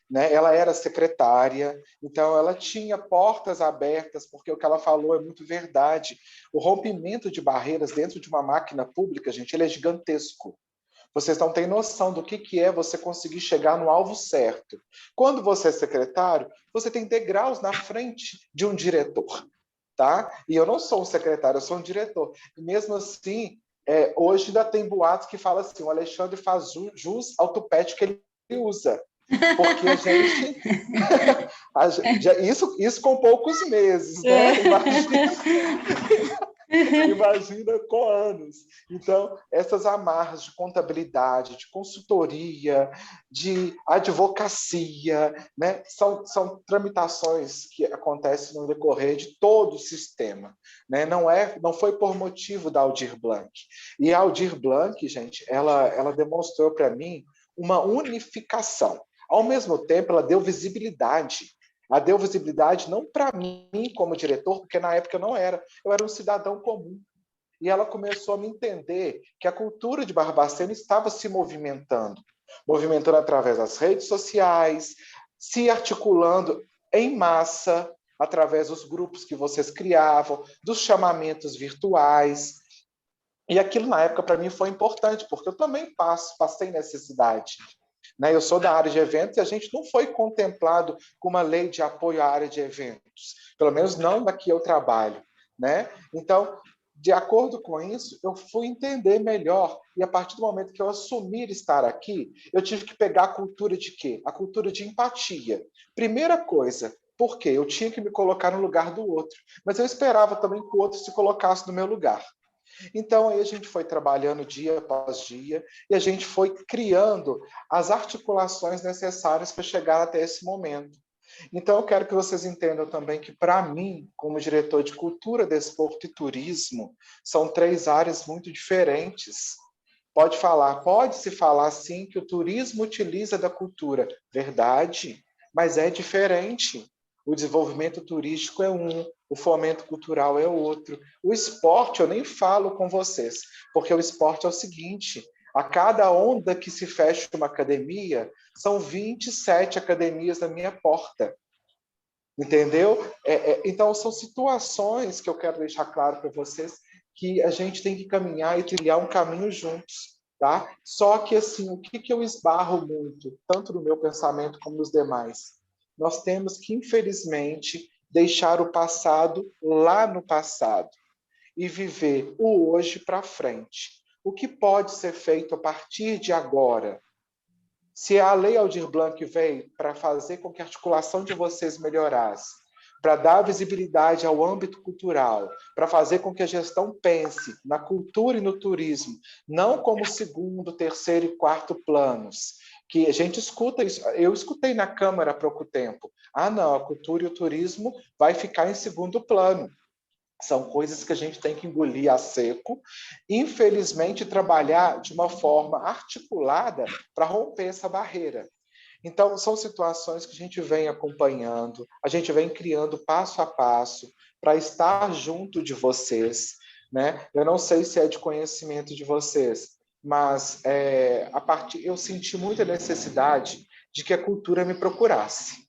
Speaker 5: né, ela era secretária, então ela tinha portas abertas, porque o que ela falou é muito verdade. O rompimento de barreiras dentro de uma máquina pública, gente, ele é gigantesco. Vocês não têm noção do que é você conseguir chegar no alvo certo. Quando você é secretário, você tem degraus na frente de um diretor, tá? E eu não sou um secretário, eu sou um diretor. E mesmo assim, hoje ainda tem boatos que falam assim, o Alexandre faz jus ao tupete que ele usa. Porque isso com poucos meses, né? Imagina com anos. Então, essas amarras de contabilidade, de consultoria, de advocacia, né? São tramitações que acontecem no decorrer de todo o sistema, né? Não foi por motivo da Aldir Blanc. E a Aldir Blanc, gente, ela demonstrou para mim uma unificação. Ao mesmo tempo, ela deu visibilidade. Ela deu visibilidade não para mim como diretor, porque na época eu era um cidadão comum. E ela começou a me entender que a cultura de Barbacena estava se movimentando através das redes sociais, se articulando em massa, através dos grupos que vocês criavam, dos chamamentos virtuais. E aquilo, na época, para mim foi importante, porque eu também passei necessidade. Né? Eu sou da área de eventos e a gente não foi contemplado com uma lei de apoio à área de eventos, pelo menos não da que eu trabalho. Né? Então, de acordo com isso, eu fui entender melhor e a partir do momento que eu assumir estar aqui, eu tive que pegar a cultura de quê? A cultura de empatia. Primeira coisa, porque eu tinha que me colocar no lugar do outro, mas eu esperava também que o outro se colocasse no meu lugar. Então, aí a gente foi trabalhando dia após dia e a gente foi criando as articulações necessárias para chegar até esse momento. Então, eu quero que vocês entendam também que, para mim, como diretor de Cultura, Desporto e Turismo, são 3 áreas muito diferentes. Pode-se falar, sim, que o turismo utiliza da cultura. Verdade, mas é diferente. O desenvolvimento turístico é um, o fomento cultural é outro. O esporte, eu nem falo com vocês, porque o esporte é o seguinte, a cada onda que se fecha uma academia, são 27 academias na minha porta. Entendeu? Então, são situações que eu quero deixar claro para vocês que a gente tem que caminhar e trilhar um caminho juntos. Tá? Só que, assim, o que eu esbarro muito, tanto no meu pensamento como nos demais? Nós temos que, infelizmente, deixar o passado lá no passado e viver o hoje para frente. O que pode ser feito a partir de agora? Se a Lei Aldir Blanc veio para fazer com que a articulação de vocês melhorasse, para dar visibilidade ao âmbito cultural, para fazer com que a gestão pense na cultura e no turismo, não como segundo, terceiro e quarto planos, que a gente escuta isso. Eu escutei na Câmara há pouco tempo. Não, a cultura e o turismo vai ficar em segundo plano. São coisas que a gente tem que engolir a seco, infelizmente trabalhar de uma forma articulada para romper essa barreira. Então, são situações que a gente vem acompanhando, a gente vem criando passo a passo para estar junto de vocês. Né? Eu não sei se é de conhecimento de vocês, mas eu senti muita necessidade de que a cultura me procurasse.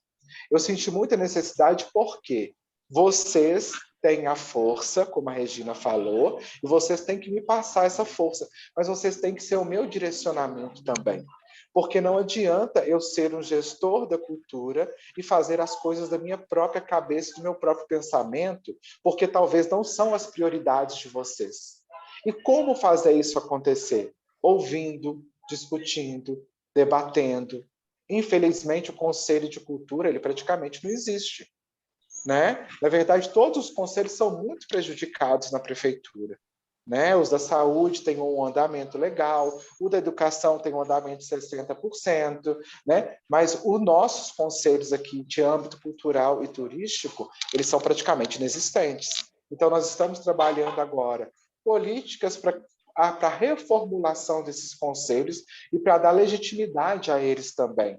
Speaker 5: Eu senti muita necessidade porque vocês têm a força, como a Regina falou, e vocês têm que me passar essa força, mas vocês têm que ser o meu direcionamento também. Porque não adianta eu ser um gestor da cultura e fazer as coisas da minha própria cabeça, do meu próprio pensamento, porque talvez não são as prioridades de vocês. E como fazer isso acontecer? Ouvindo, discutindo, debatendo. Infelizmente, o Conselho de Cultura ele praticamente não existe. Né? Na verdade, todos os conselhos são muito prejudicados na prefeitura. Né? Os da saúde têm um andamento legal, o da educação tem um andamento de 60%, né? Mas os nossos conselhos aqui de âmbito cultural e turístico, eles são praticamente inexistentes. Então, nós estamos trabalhando agora políticas para a reformulação desses conselhos e para dar legitimidade a eles também.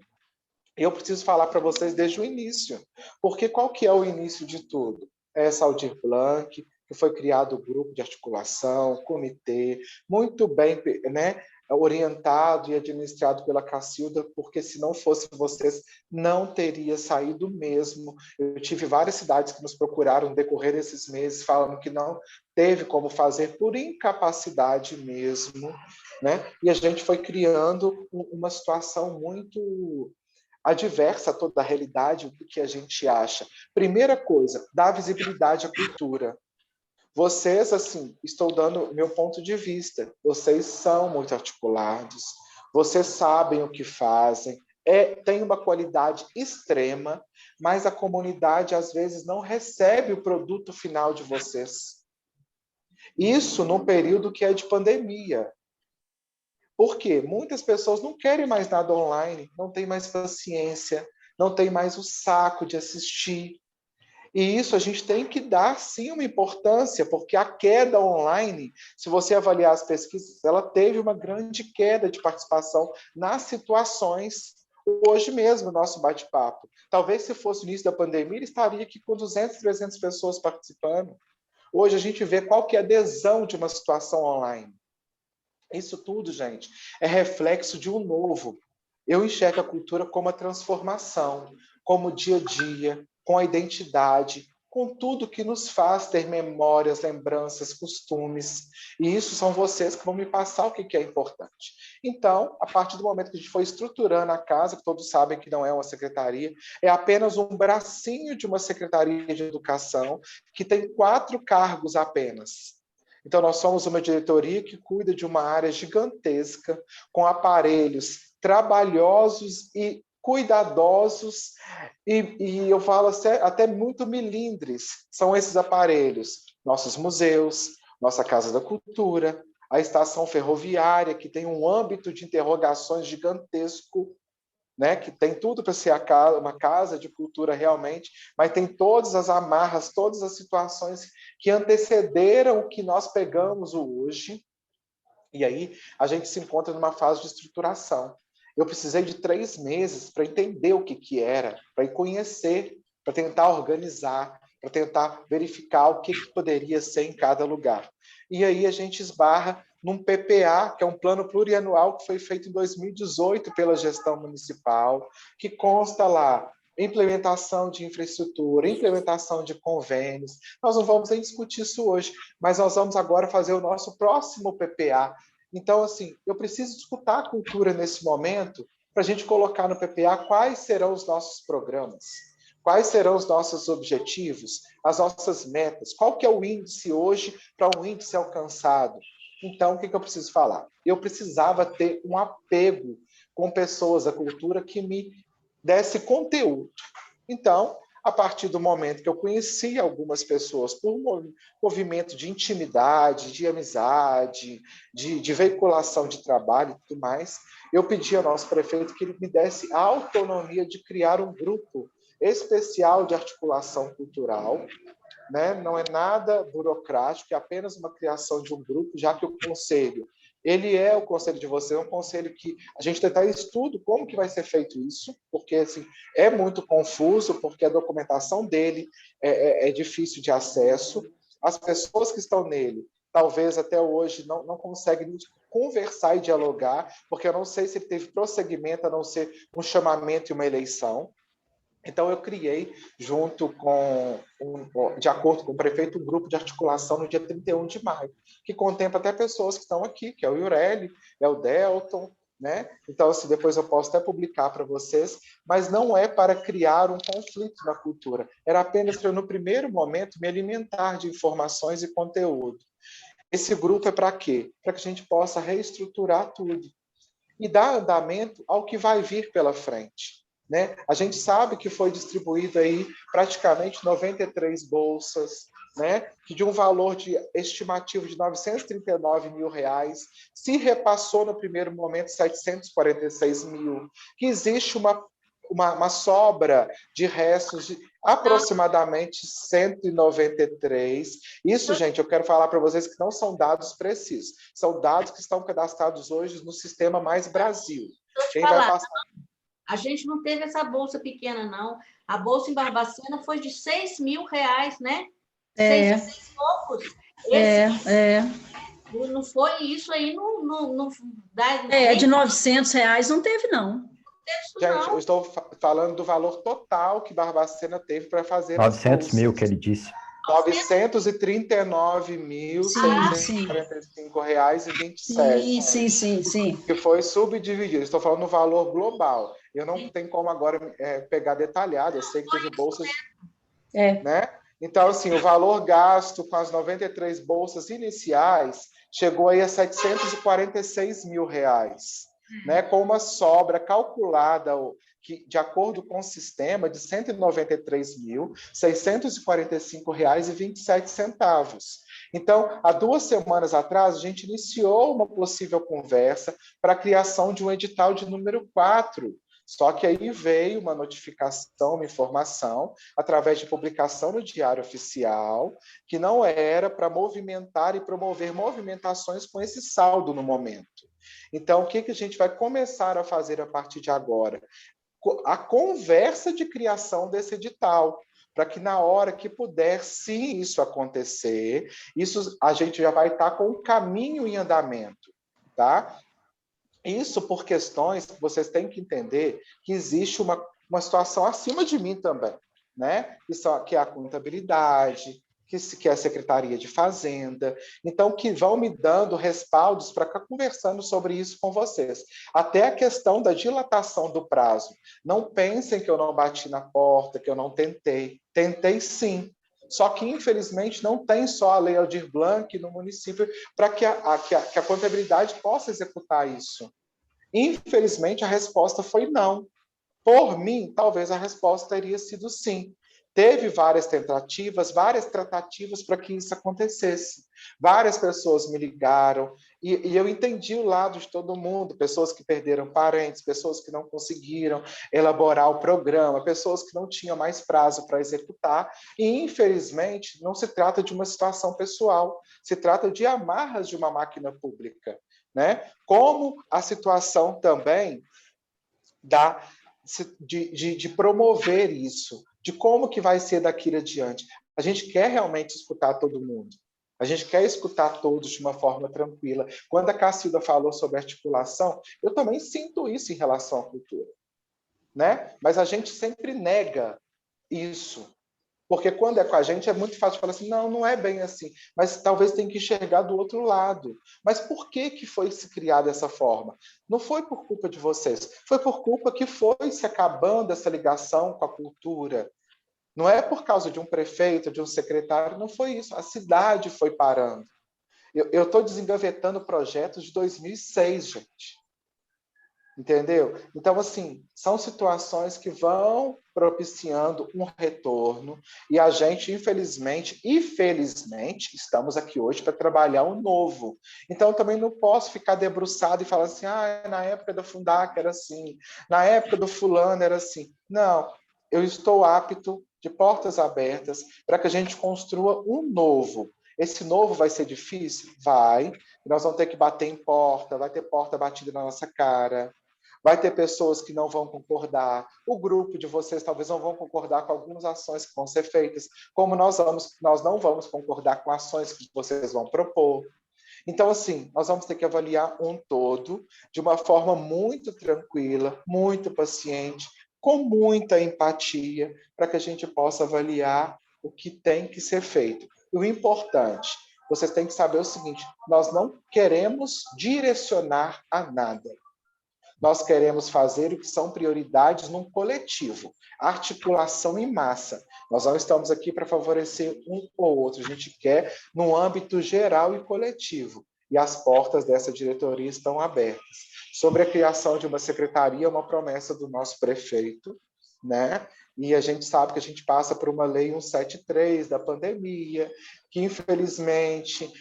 Speaker 5: Eu preciso falar para vocês desde o início, porque qual que é o início de tudo? É essa Aldir Blanc, que foi criado o grupo de articulação, comitê, muito bem, né, orientado e administrado pela Cacilda, porque se não fosse vocês, não teria saído mesmo. Eu tive várias cidades que nos procuraram no decorrer desses meses, falando que não teve como fazer por incapacidade mesmo, né? E a gente foi criando uma situação muito adversa a toda a realidade, o que a gente acha. Primeira coisa, dar visibilidade à cultura. Vocês, assim, estou dando meu ponto de vista, vocês são muito articulados, vocês sabem o que fazem, tem uma qualidade extrema, mas a comunidade, às vezes, não recebe o produto final de vocês. Isso num período que é de pandemia. Por quê? Muitas pessoas não querem mais nada online, não têm mais paciência, não têm mais o saco de assistir. E isso a gente tem que dar, sim, uma importância, porque a queda online, se você avaliar as pesquisas, ela teve uma grande queda de participação nas situações. Hoje mesmo, o nosso bate-papo. Talvez se fosse o início da pandemia, ele estaria aqui com 200, 300 pessoas participando. Hoje a gente vê qual que é a adesão de uma situação online. Isso tudo, gente, é reflexo de um novo. Eu enxergo a cultura como a transformação, como o dia a dia, com a identidade, com tudo que nos faz ter memórias, lembranças, costumes. E isso são vocês que vão me passar o que é importante. Então, a partir do momento que a gente foi estruturando a casa, que todos sabem que não é uma secretaria, é apenas um bracinho de uma secretaria de educação, que tem 4 cargos apenas. Então, nós somos uma diretoria que cuida de uma área gigantesca, com aparelhos trabalhosos e cuidadosos, e eu falo até muito milindres, são esses aparelhos. Nossos museus, nossa Casa da Cultura, a estação ferroviária, que tem um âmbito de interrogações gigantesco, né, que tem tudo para ser uma casa de cultura realmente, mas tem todas as amarras, todas as situações que antecederam o que nós pegamos hoje, e aí a gente se encontra numa fase de estruturação. Eu precisei de 3 meses para entender o que era, para ir conhecer, para tentar organizar, para tentar verificar o que poderia ser em cada lugar. E aí a gente esbarra num PPA, que é um plano plurianual que foi feito em 2018 pela gestão municipal, que consta lá implementação de infraestrutura, implementação de convênios. Nós não vamos nem discutir isso hoje, mas nós vamos agora fazer o nosso próximo PPA. Então, assim, eu preciso escutar a cultura nesse momento para a gente colocar no PPA quais serão os nossos programas, quais serão os nossos objetivos, as nossas metas, qual que é o índice hoje para um índice alcançado. Então, o que eu preciso falar? Eu precisava ter um apego com pessoas da cultura que me desse conteúdo. Então, a partir do momento que eu conheci algumas pessoas por um movimento de intimidade, de amizade, de veiculação de trabalho e tudo mais, eu pedi ao nosso prefeito que ele me desse a autonomia de criar um grupo especial de articulação cultural, né? Não é nada burocrático, é apenas uma criação de um grupo, já que o conselho, ele é o conselho de vocês, é um conselho que a gente tentar estudo como que vai ser feito isso, porque assim, é muito confuso, porque a documentação dele é difícil de acesso, as pessoas que estão nele, talvez até hoje não conseguem conversar e dialogar, porque eu não sei se ele teve prosseguimento a não ser um chamamento e uma eleição. Então, eu criei, de acordo com o prefeito, um grupo de articulação no dia 31 de maio, que contempla até pessoas que estão aqui, que é o Iureli, é o Delton, né? Então, assim, depois eu posso até publicar para vocês, mas não é para criar um conflito na cultura, era apenas para eu, no primeiro momento, me alimentar de informações e conteúdo. Esse grupo é para quê? Para que a gente possa reestruturar tudo e dar andamento ao que vai vir pela frente. Né? A gente sabe que foi distribuído aí praticamente 93 bolsas, né? Que de um valor estimativo de R$939 mil, se repassou no primeiro momento 746 mil, que existe uma sobra de restos de aproximadamente 193. Isso, gente, eu quero falar para vocês que não são dados precisos, são dados que estão cadastrados hoje no Sistema Mais Brasil. Quem vai passar...
Speaker 4: A gente não teve essa bolsa pequena, não. A bolsa em Barbacena foi de R$6 mil, né? 6 e poucos. Não foi isso aí, não dá.
Speaker 2: De R$900 não teve, não.
Speaker 5: Gente, eu estou falando do valor total que Barbacena teve para fazer
Speaker 6: 900 mil que ele disse.
Speaker 5: 939.645,27.
Speaker 2: Sim.
Speaker 5: Que foi subdividido. Estou falando no valor global. Eu não tenho como agora pegar detalhado, eu sei que teve bolsas... Né? Então, assim, o valor gasto com as 93 bolsas iniciais chegou aí a R$746 mil, né? Com uma sobra calculada que, de acordo com o sistema, de R$193.645,27. Então, há 2 semanas atrás, a gente iniciou uma possível conversa para a criação de um edital de número 4. Só que aí veio uma notificação, uma informação, através de publicação no Diário Oficial, que não era para movimentar e promover movimentações com esse saldo no momento. Então, o que a gente vai começar a fazer a partir de agora? A conversa de criação desse edital, para que na hora que puder, sim, isso acontecer, isso a gente já vai estar com o caminho em andamento, tá? Isso por questões que vocês têm que entender que existe uma situação acima de mim também, né? Que é a contabilidade, que é a Secretaria de Fazenda, então que vão me dando respaldos para ficar conversando sobre isso com vocês. Até a questão da dilatação do prazo. Não pensem que eu não bati na porta, que eu não tentei. Tentei sim. Só que, infelizmente, não tem só a Lei Aldir Blanc no município para que a contabilidade possa executar isso. Infelizmente, a resposta foi não. Por mim, talvez a resposta teria sido sim. Teve várias tentativas, várias tratativas para que isso acontecesse. Várias pessoas me ligaram e eu entendi o lado de todo mundo, pessoas que perderam parentes, pessoas que não conseguiram elaborar o programa, pessoas que não tinham mais prazo para executar. E, infelizmente, não se trata de uma situação pessoal, se trata de amarras de uma máquina pública, né? Como a situação também de promover isso, de como que vai ser daqui adiante. A gente quer realmente escutar todo mundo. A gente quer escutar todos de uma forma tranquila. Quando a Cacilda falou sobre articulação, eu também sinto isso em relação à cultura, né? Mas a gente sempre nega isso. Porque quando é com a gente é muito fácil falar assim, não é bem assim, mas talvez tenha que enxergar do outro lado. Mas por que foi se criar dessa forma? Não foi por culpa de vocês, foi por culpa que foi se acabando essa ligação com a cultura. Não é por causa de um prefeito, de um secretário, não foi isso. A cidade foi parando. Eu estou desengavetando projetos de 2006, gente. Entendeu? Então, assim, são situações que vão propiciando um retorno e a gente, infelizmente e felizmente, estamos aqui hoje para trabalhar o novo. Então, eu também não posso ficar debruçado e falar assim, na época da Fundac era assim, na época do fulano era assim. Não, eu estou apto, de portas abertas, para que a gente construa um novo. Esse novo vai ser difícil? Vai. Nós vamos ter que bater em porta, vai ter porta batida na nossa cara. Vai ter pessoas que não vão concordar. O grupo de vocês talvez não vão concordar com algumas ações que vão ser feitas, como nós não vamos concordar com ações que vocês vão propor. Então, assim, nós vamos ter que avaliar um todo de uma forma muito tranquila, muito paciente, com muita empatia, para que a gente possa avaliar o que tem que ser feito. E o importante, vocês têm que saber o seguinte, nós não queremos direcionar a nada. Nós queremos fazer o que são prioridades num coletivo, articulação em massa. Nós não estamos aqui para favorecer um ou outro, a gente quer no âmbito geral e coletivo. E as portas dessa diretoria estão abertas. Sobre a criação de uma secretaria, uma promessa do nosso prefeito, né? E a gente sabe que a gente passa por uma lei 173 da pandemia, que infelizmente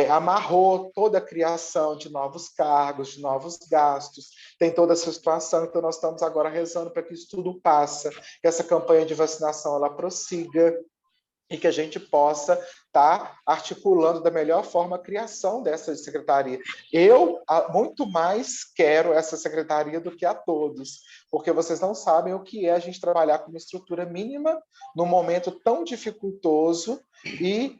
Speaker 5: amarrou toda a criação de novos cargos, de novos gastos, tem toda essa situação, então nós estamos agora rezando para que isso tudo passe, que essa campanha de vacinação ela prossiga, e que a gente possa estar articulando da melhor forma a criação dessa secretaria. Eu muito mais quero essa secretaria do que a todos, porque vocês não sabem o que é a gente trabalhar com uma estrutura mínima num momento tão dificultoso e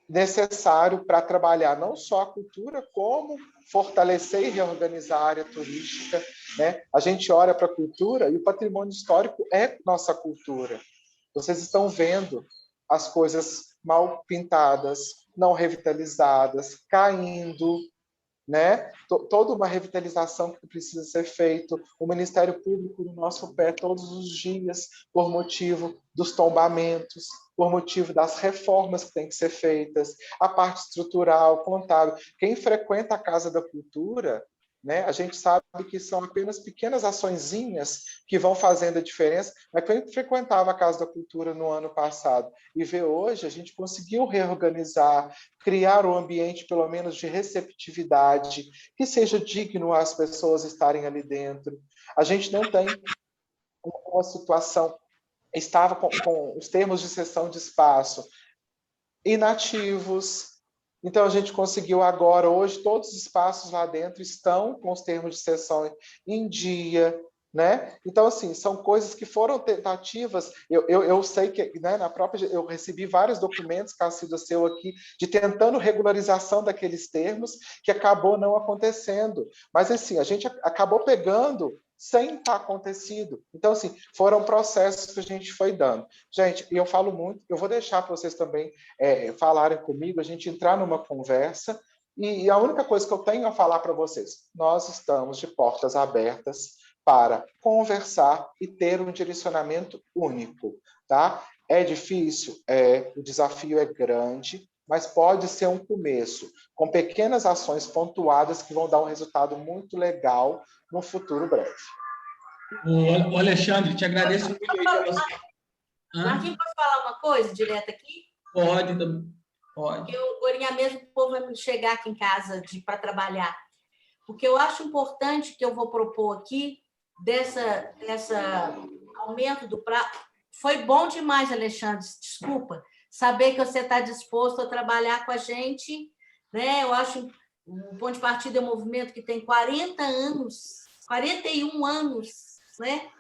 Speaker 5: necessário para trabalhar não só a cultura, como fortalecer e reorganizar a área turística, né? A gente olha para a cultura e o patrimônio histórico é nossa cultura. Vocês estão vendo, as coisas mal pintadas, não revitalizadas, caindo, né? Toda uma revitalização que precisa ser feita, o Ministério Público no nosso pé todos os dias, por motivo dos tombamentos, por motivo das reformas que têm que ser feitas, a parte estrutural, contábil. Quem frequenta a Casa da Cultura, né, a gente sabe que são apenas pequenas açõezinhas que vão fazendo a diferença, mas quem frequentava a Casa da Cultura no ano passado e vê hoje, a gente conseguiu reorganizar, criar um ambiente, pelo menos, de receptividade, que seja digno às pessoas estarem ali dentro. A gente não tem uma situação, estava com os termos de cessão de espaço inativos. Então, a gente conseguiu agora, hoje, todos os espaços lá dentro estão com os termos de cessão em dia, né? Então, assim, são coisas que foram tentativas. Eu sei que, né, na própria, eu recebi vários documentos, Cacilda, seu aqui, de tentando regularização daqueles termos, que acabou não acontecendo. Mas, assim, a gente acabou pegando sem estar acontecido. Então, assim, foram processos que a gente foi dando. Gente, e eu falo muito, eu vou deixar para vocês também falarem comigo, a gente entrar numa conversa, e a única coisa que eu tenho a falar para vocês, nós estamos de portas abertas para conversar e ter um direcionamento único, tá? É difícil? O desafio é grande, mas pode ser um começo, com pequenas ações pontuadas que vão dar um resultado muito legal no futuro breve.
Speaker 1: O Alexandre, te agradeço muito aí pelas...
Speaker 4: Marquinhos, posso falar uma coisa direto aqui?
Speaker 1: Pode. Pode.
Speaker 4: Agora mesmo o povo vai chegar aqui em casa para trabalhar. O que eu acho importante que eu vou propor aqui, dessa aumento do prazo, foi bom demais, Alexandre, desculpa, saber que você está disposto a trabalhar com a gente, né? Eu acho o Ponto de Partida é um movimento que tem 41 anos, né?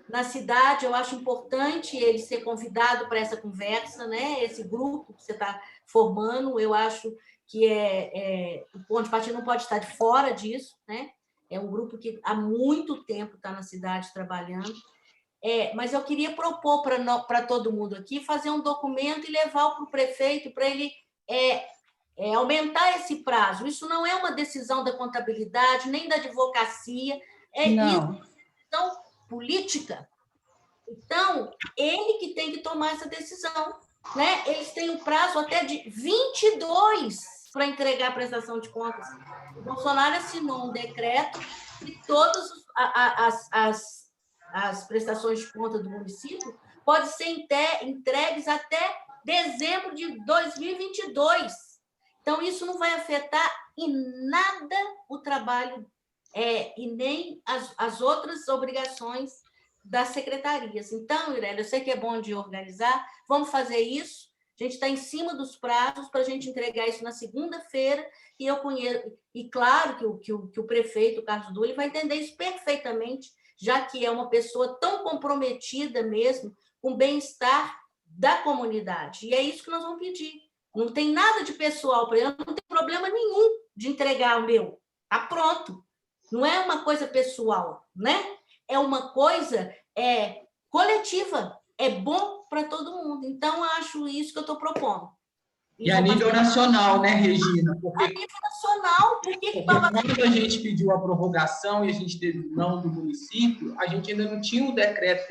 Speaker 4: Na cidade, eu acho importante ele ser convidado para essa conversa, né? Esse grupo que você está formando, eu acho que o Ponto de Partida não pode estar de fora disso, né? É um grupo que há muito tempo está na cidade trabalhando. Mas eu queria propor para todo mundo aqui fazer um documento e levar para o prefeito para ele aumentar esse prazo. Isso não é uma decisão da contabilidade, nem da advocacia,
Speaker 2: Não.
Speaker 4: Decisão política. Então, ele que tem que tomar essa decisão, né? Eles têm um prazo até de 22 para entregar a prestação de contas. O Bolsonaro assinou um decreto que todas as prestações de conta do município podem ser entregues até dezembro de 2022. Então, isso não vai afetar em nada o trabalho e nem as outras obrigações das secretarias. Então, Irélia, eu sei que é bom de organizar, vamos fazer isso, a gente está em cima dos prazos para a gente entregar isso na segunda-feira, e eu conheço, e claro que o prefeito, o Carlos Dulli, vai entender isso perfeitamente, já que é uma pessoa tão comprometida mesmo com o bem-estar da comunidade, e é isso que nós vamos pedir. Não tem nada de pessoal para ele, não tem problema nenhum de entregar o meu, está pronto. Não é uma coisa pessoal, né? É uma coisa coletiva, é bom para todo mundo. Então, acho isso que eu estou propondo.
Speaker 1: E a nível nacional, né, Regina? Porque,
Speaker 4: a nível nacional, porque
Speaker 1: quando a gente pediu a prorrogação e a gente teve não do município, a gente ainda não tinha o decreto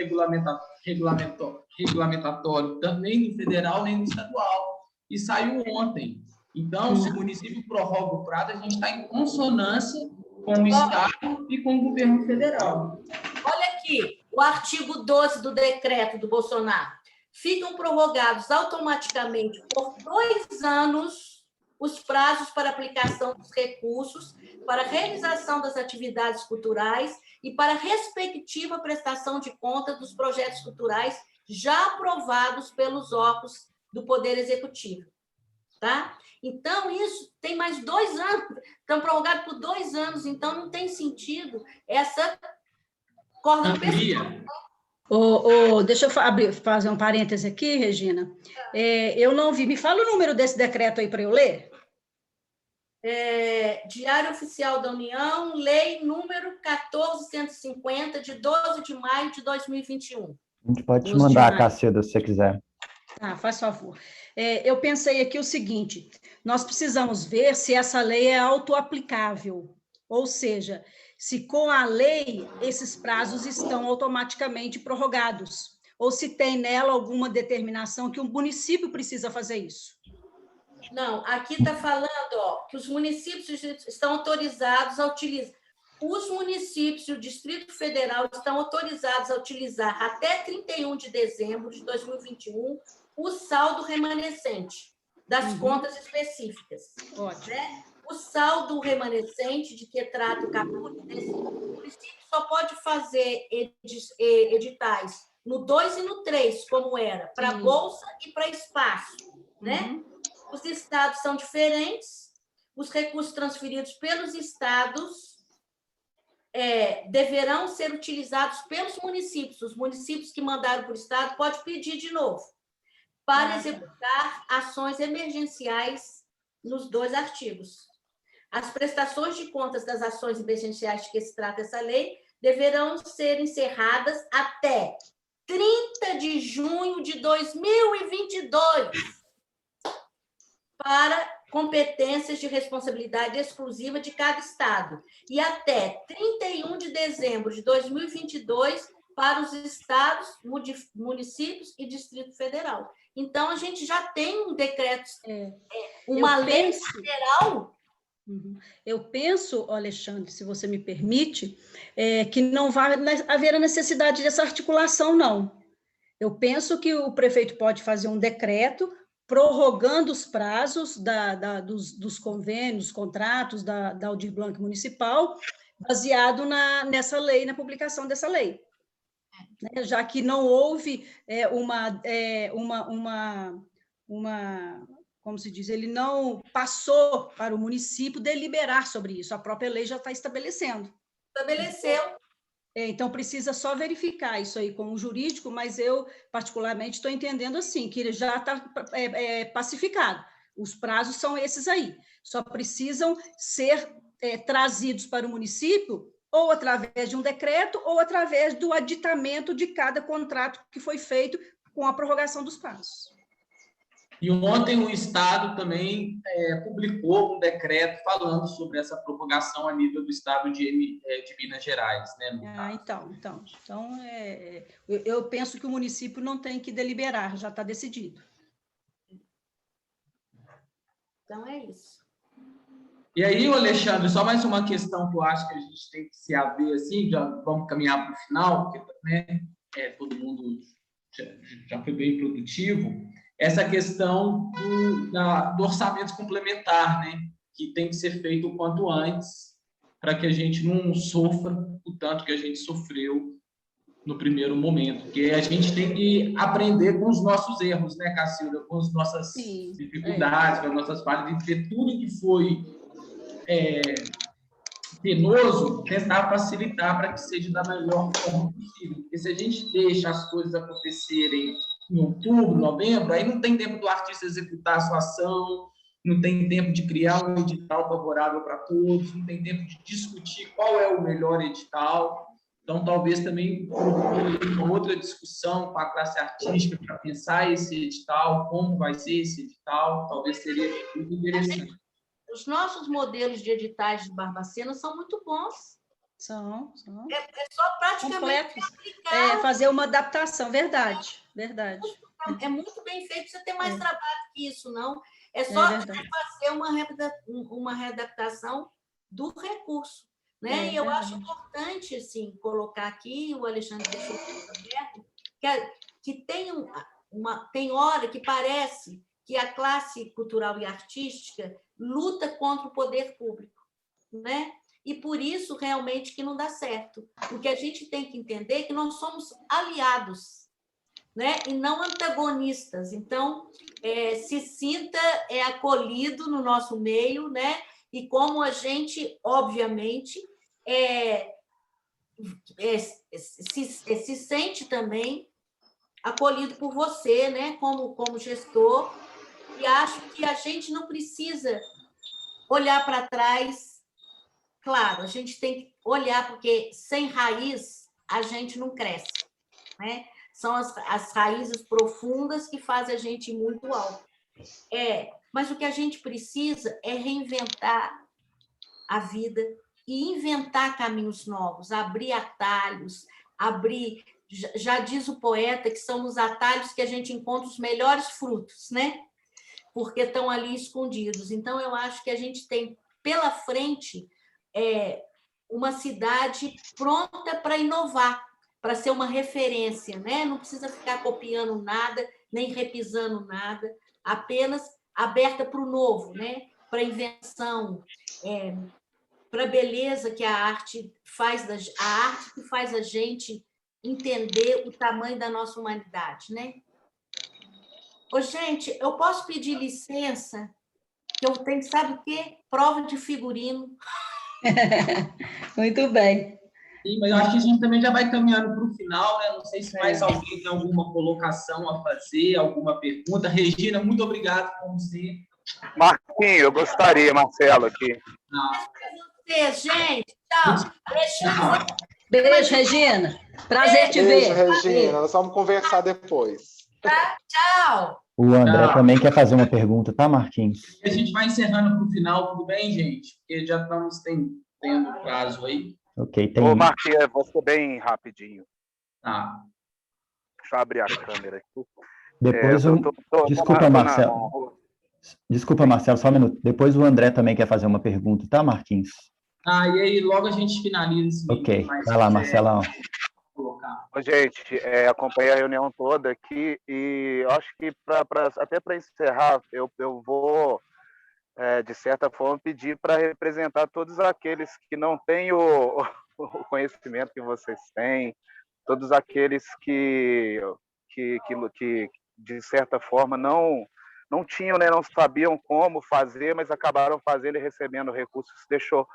Speaker 1: regulamentatório, nem no federal, nem no estadual. E saiu ontem. Então, se o município prorroga o prazo, a gente está em consonância com o Estado e com o governo federal.
Speaker 4: Olha aqui, o artigo 12 do decreto do Bolsonaro. Ficam prorrogados automaticamente por 2 anos os prazos para aplicação dos recursos, para realização das atividades culturais e para respectiva prestação de conta dos projetos culturais já aprovados pelos órgãos do Poder Executivo. Tá? Então, isso tem mais 2 anos, estão prorrogados por 2 anos, então não tem sentido essa corda pessoal.
Speaker 2: Deixa eu fazer um parêntese aqui, Regina. Eu não vi, me fala o número desse decreto aí para eu ler.
Speaker 4: Diário Oficial da União, lei número 1450, de 12 de maio de 2021.
Speaker 6: A gente pode te mandar, Cacilda, se você quiser.
Speaker 2: Ah, faz favor. Eu pensei aqui o seguinte: nós precisamos ver se essa lei é autoaplicável, ou seja, se com a lei esses prazos estão automaticamente prorrogados, ou se tem nela alguma determinação que o município precisa fazer isso.
Speaker 4: Não, aqui está falando que os municípios estão autorizados a utilizar. Os municípios e o Distrito Federal estão autorizados a utilizar até 31 de dezembro de 2021 o saldo remanescente das contas específicas.
Speaker 2: Ótimo.
Speaker 4: Né? O saldo remanescente de que trata o caput, o município só pode fazer editais no 2 e no 3, como era, para bolsa e para espaço. Né? Os estados são diferentes, os recursos transferidos pelos estados deverão ser utilizados pelos municípios. Os municípios que mandaram para o estado podem pedir de novo, para executar ações emergenciais nos 2 artigos. As prestações de contas das ações emergenciais de que se trata essa lei deverão ser encerradas até 30 de junho de 2022, para competências de responsabilidade exclusiva de cada estado, e até 31 de dezembro de 2022 para os estados, municípios e Distrito Federal. Então, a gente já tem um decreto, uma lei federal.
Speaker 2: Eu penso, Alexandre, se você me permite, que não vai haver a necessidade dessa articulação, não. Eu penso que o prefeito pode fazer um decreto prorrogando os prazos dos convênios, contratos da Aldir Blanc Municipal, baseado nessa lei, na publicação dessa lei. Já que não houve como se diz, ele não passou para o município deliberar sobre isso, a própria lei já está estabelecendo.
Speaker 4: Estabeleceu.
Speaker 2: Então, precisa só verificar isso aí com o jurídico, mas eu, particularmente, estou entendendo assim, que ele já está pacificado. Os prazos são esses aí. Só precisam ser trazidos para o município ou através de um decreto ou através do aditamento de cada contrato que foi feito com a prorrogação dos prazos.
Speaker 1: E ontem o Estado também publicou um decreto falando sobre essa prorrogação a nível do Estado de Minas Gerais. Né,
Speaker 2: então eu penso que o município não tem que deliberar, já está decidido.
Speaker 4: Então, é isso.
Speaker 1: E aí, Alexandre, só mais uma questão que eu acho que a gente tem que se haver, assim, já vamos caminhar para o final, porque todo mundo já foi bem produtivo. Essa questão do orçamento complementar, né? Que tem que ser feito o quanto antes, para que a gente não sofra o tanto que a gente sofreu no primeiro momento. Porque a gente tem que aprender com os nossos erros, né, Cacilda? Com as nossas dificuldades, com as nossas falhas, e ver tudo que foi penoso, tentar facilitar para que seja da melhor forma possível. Porque se a gente deixa as coisas acontecerem em outubro, novembro, aí não tem tempo do artista executar a sua ação, não tem tempo de criar um edital favorável para todos, não tem tempo de discutir qual é o melhor edital. Então, talvez também uma outra discussão com a classe artística para pensar esse edital, como vai ser esse edital, talvez seria muito interessante.
Speaker 4: Os nossos modelos de editais de Barbacena são muito bons.
Speaker 2: São.
Speaker 4: É só praticamente
Speaker 2: aplicar. Fazer uma adaptação, verdade.
Speaker 4: É muito bem feito, você tem mais trabalho que isso, não. É só fazer uma readaptação do recurso. Né? E eu acho importante assim, colocar aqui, o Alexandre deixou aberto, que tem hora que parece que a classe cultural e artística luta contra o poder público, né? E por isso, realmente, que não dá certo. Porque a gente tem que entender que nós somos aliados, né? E não antagonistas. Então, se sinta acolhido no nosso meio, né? E como a gente, obviamente, se sente também acolhido por você, né? Como gestor. E acho que a gente não precisa olhar para trás. Claro, a gente tem que olhar, porque sem raiz a gente não cresce, né? são as raízes profundas que fazem a gente ir muito alto. Mas o que a gente precisa é reinventar a vida e inventar caminhos novos, abrir atalhos, já diz o poeta que são nos atalhos que a gente encontra os melhores frutos, né? Porque estão ali escondidos. Então, eu acho que a gente tem pela frente uma cidade pronta para inovar, para ser uma referência, né? Não precisa ficar copiando nada, nem repisando nada, apenas aberta para o novo, né? Para a invenção, para a beleza que a arte faz, a arte que faz a gente entender o tamanho da nossa humanidade, né? Ô, gente, eu posso pedir licença, que eu tenho, sabe o quê? Prova de figurino.
Speaker 2: Muito bem.
Speaker 1: Sim, mas eu acho que a gente também já vai caminhando para o final, né? Não sei se mais alguém tem alguma colocação a fazer, alguma pergunta. Regina, muito obrigado por você.
Speaker 6: Marquinhos, eu gostaria, Marcelo, aqui.
Speaker 4: Vocês, gente. Tchau.
Speaker 1: Tchau.
Speaker 2: Beijo, Regina. Prazer te ver.
Speaker 5: Beijo, Regina. Nós vamos conversar depois.
Speaker 4: Tá? Tchau.
Speaker 7: O André também quer fazer uma pergunta, tá, Marquinhos?
Speaker 1: A gente vai encerrando para o final, tudo bem, gente? Porque já estamos tendo prazo aí.
Speaker 7: Ok, tem...
Speaker 6: Ô, Marquinhos, vou ser bem rapidinho.
Speaker 1: Tá.
Speaker 6: Deixa eu abrir a câmera aqui.
Speaker 7: Depois Desculpa, Marcelo. Desculpa, Marcelo, só um minuto. Depois o André também quer fazer uma pergunta, tá, Marquinhos?
Speaker 1: E aí logo a gente finaliza.
Speaker 7: Ok, vai lá, Marcelão.
Speaker 6: Ô, gente, acompanhei a reunião toda aqui e eu acho que até para encerrar, eu vou, de certa forma, pedir para representar todos aqueles que não têm o conhecimento que vocês têm, todos aqueles que de certa forma, não tinham, né, não sabiam como fazer, mas acabaram fazendo e recebendo recursos. Deixou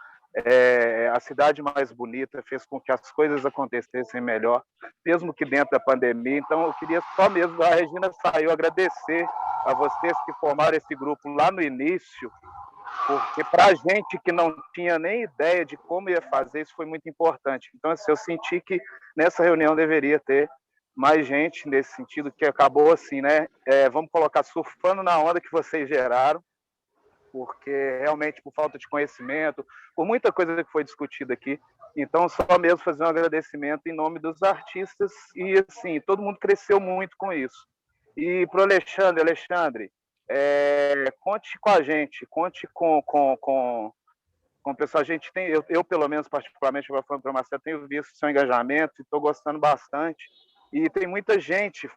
Speaker 6: a cidade mais bonita, fez com que as coisas acontecessem melhor, mesmo que dentro da pandemia. Então, eu queria só mesmo, a Regina saiu, agradecer a vocês que formaram esse grupo lá no início, porque para a gente que não tinha nem ideia de como ia fazer, isso foi muito importante. Então, assim, eu senti que nessa reunião deveria ter mais gente nesse sentido, que acabou assim, né? Vamos colocar surfando na onda que vocês geraram, porque realmente por falta de conhecimento, por muita coisa que foi discutida aqui. Então, só mesmo fazer um agradecimento em nome dos artistas e, assim, todo mundo cresceu muito com isso. E para o Alexandre, conte com a gente, conte com o pessoal. A gente tem, eu pelo menos, particularmente, agora falando para o Marcelo, tenho visto seu engajamento e estou gostando bastante. E tem muita gente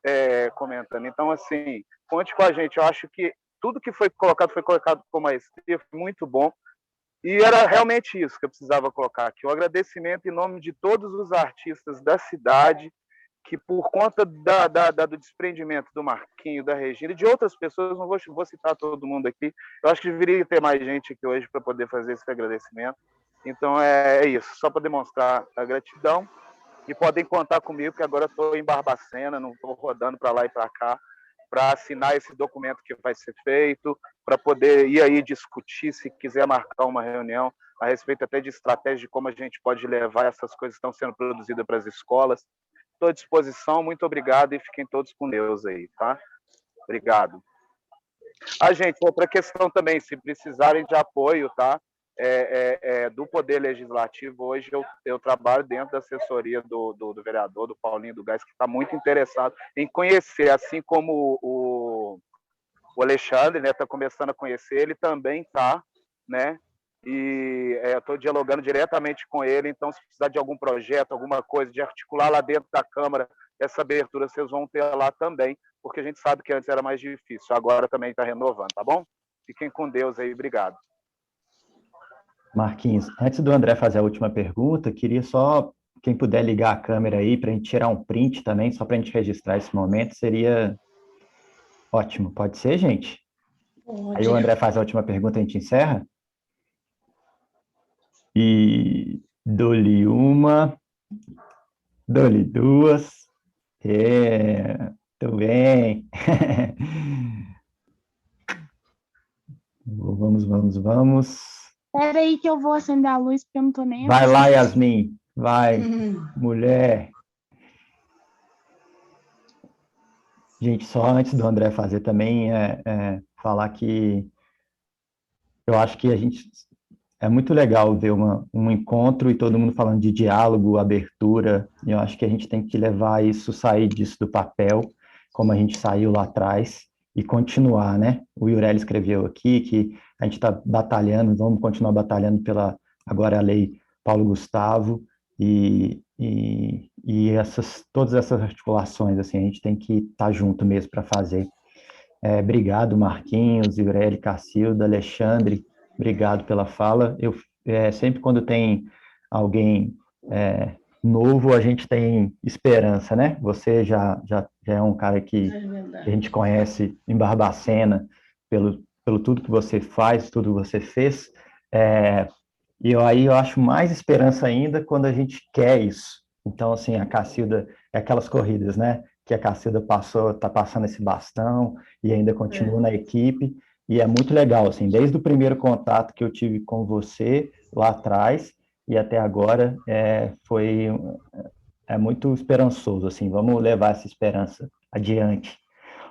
Speaker 6: comentando. Então, assim, conte com a gente. Eu acho que tudo que foi colocado com maestria, foi muito bom. E era realmente isso que eu precisava colocar aqui. O agradecimento em nome de todos os artistas da cidade, que por conta do desprendimento do Marquinho, da Regina e de outras pessoas, não vou citar todo mundo aqui, eu acho que deveria ter mais gente aqui hoje para poder fazer esse agradecimento. Então, é isso. Só para demonstrar a gratidão. E podem contar comigo, que agora estou em Barbacena, não estou rodando para lá e para cá, para assinar esse documento que vai ser feito, para poder ir aí discutir, se quiser marcar uma reunião, a respeito até de estratégia de como a gente pode levar essas coisas que estão sendo produzidas para as escolas. Estou à disposição, muito obrigado e fiquem todos com Deus aí, tá? Obrigado. Gente, outra questão também, se precisarem de apoio, tá? Do Poder Legislativo, hoje eu trabalho dentro da assessoria do vereador, do Paulinho do Gás, que está muito interessado em conhecer, assim como o Alexandre, né, está começando a conhecer, ele também está, né, e estou dialogando diretamente com ele. Então, se precisar de algum projeto, alguma coisa, de articular lá dentro da Câmara, essa abertura vocês vão ter lá também, porque a gente sabe que antes era mais difícil, agora também está renovando, tá bom? Fiquem com Deus aí, obrigado.
Speaker 7: Marquinhos, antes do André fazer a última pergunta, queria só, quem puder ligar a câmera aí para a gente tirar um print também, só para a gente registrar esse momento, seria ótimo. Pode ser, gente? Pode. Aí o André faz a última pergunta e a gente encerra. E dou-lhe uma, dou-lhe duas. Tudo bem. Vamos.
Speaker 8: Espera aí que eu vou acender a luz, porque eu não tô nem...
Speaker 7: Vai lá, Yasmin. Vai, mulher. Gente, só antes do André fazer também, falar que eu acho que é muito legal ver um encontro e todo mundo falando de diálogo, abertura, e eu acho que a gente tem que levar isso, sair disso do papel, como a gente saiu lá atrás, e continuar, né? O Iureli escreveu aqui que a gente está batalhando, vamos continuar batalhando pela, agora, a lei Paulo Gustavo, e todas essas articulações, assim, a gente tem que estar junto mesmo para fazer. Obrigado, Marquinhos, Iureli, Cacilda, Alexandre, obrigado pela fala. Sempre quando tem alguém novo, a gente tem esperança, né? Você já é um cara que a gente conhece em Barbacena, pelo tudo que você faz, tudo que você fez. E aí eu acho mais esperança ainda quando a gente quer isso. Então, assim, a Cacilda, é aquelas corridas, né? Que a Cacilda está passando esse bastão e ainda continua na equipe. E é muito legal, assim, desde o primeiro contato que eu tive com você lá atrás e até agora, é muito esperançoso, assim, vamos levar essa esperança adiante.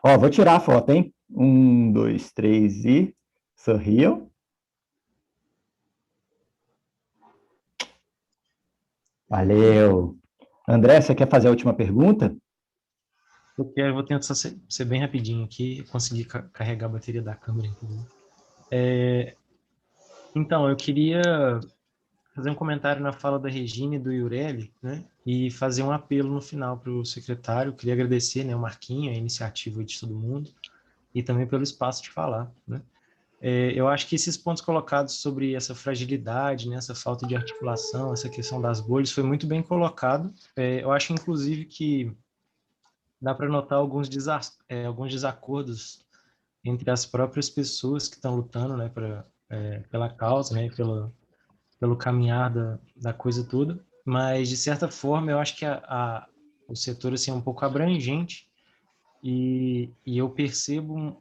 Speaker 7: Ó, vou tirar a foto, hein? 1, 2, 3 e sorriam. Valeu. André, você quer fazer a última pergunta?
Speaker 9: Eu vou tentar ser bem rapidinho aqui, conseguir carregar a bateria da câmera. Então, eu queria fazer um comentário na fala da Regina e do Iureli, né? E fazer um apelo no final para o secretário. Eu queria agradecer, né, o Marquinho, a iniciativa de todo mundo, e também pelo espaço de falar, né? Eu acho que esses pontos colocados sobre essa fragilidade, né, essa falta de articulação, essa questão das bolhas, foi muito bem colocado. Eu acho, inclusive, que dá para notar alguns desacordos entre as próprias pessoas que estão lutando, né, pela causa, né, pelo caminhar da coisa toda, mas, de certa forma, eu acho que o setor assim, é um pouco abrangente e eu percebo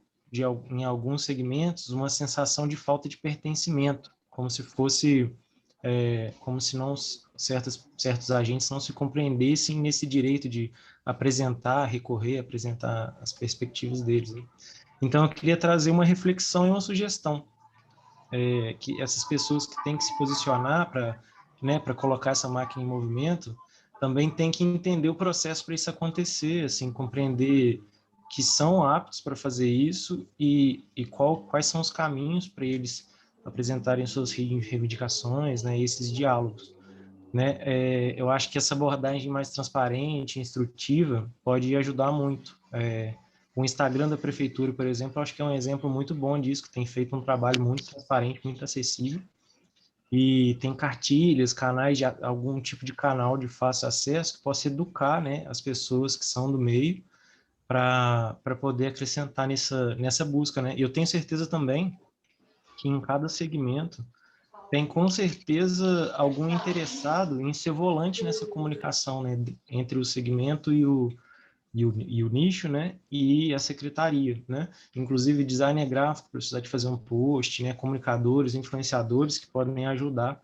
Speaker 9: em alguns segmentos uma sensação de falta de pertencimento, como se fosse, como se não certos agentes não se compreendessem nesse direito de apresentar as perspectivas deles, né? Então, eu queria trazer uma reflexão e uma sugestão, que essas pessoas que têm que se posicionar para colocar essa máquina em movimento também têm que entender o processo para isso acontecer, assim, compreender que são aptos para fazer isso e quais são os caminhos para eles apresentarem suas reivindicações, né, esses diálogos, né? Eu acho que essa abordagem mais transparente, instrutiva, pode ajudar muito. O Instagram da prefeitura, por exemplo, acho que é um exemplo muito bom disso, que tem feito um trabalho muito transparente, muito acessível, e tem cartilhas, canais, algum tipo de canal de fácil acesso que possa educar, né, as pessoas que são do meio para poder acrescentar nessa busca, né? E eu tenho certeza também que em cada segmento tem com certeza algum interessado em ser volante nessa comunicação, né, entre o segmento e o nicho, né, e a secretaria, né? Inclusive designer gráfico, precisar de fazer um post, né, comunicadores, influenciadores que podem ajudar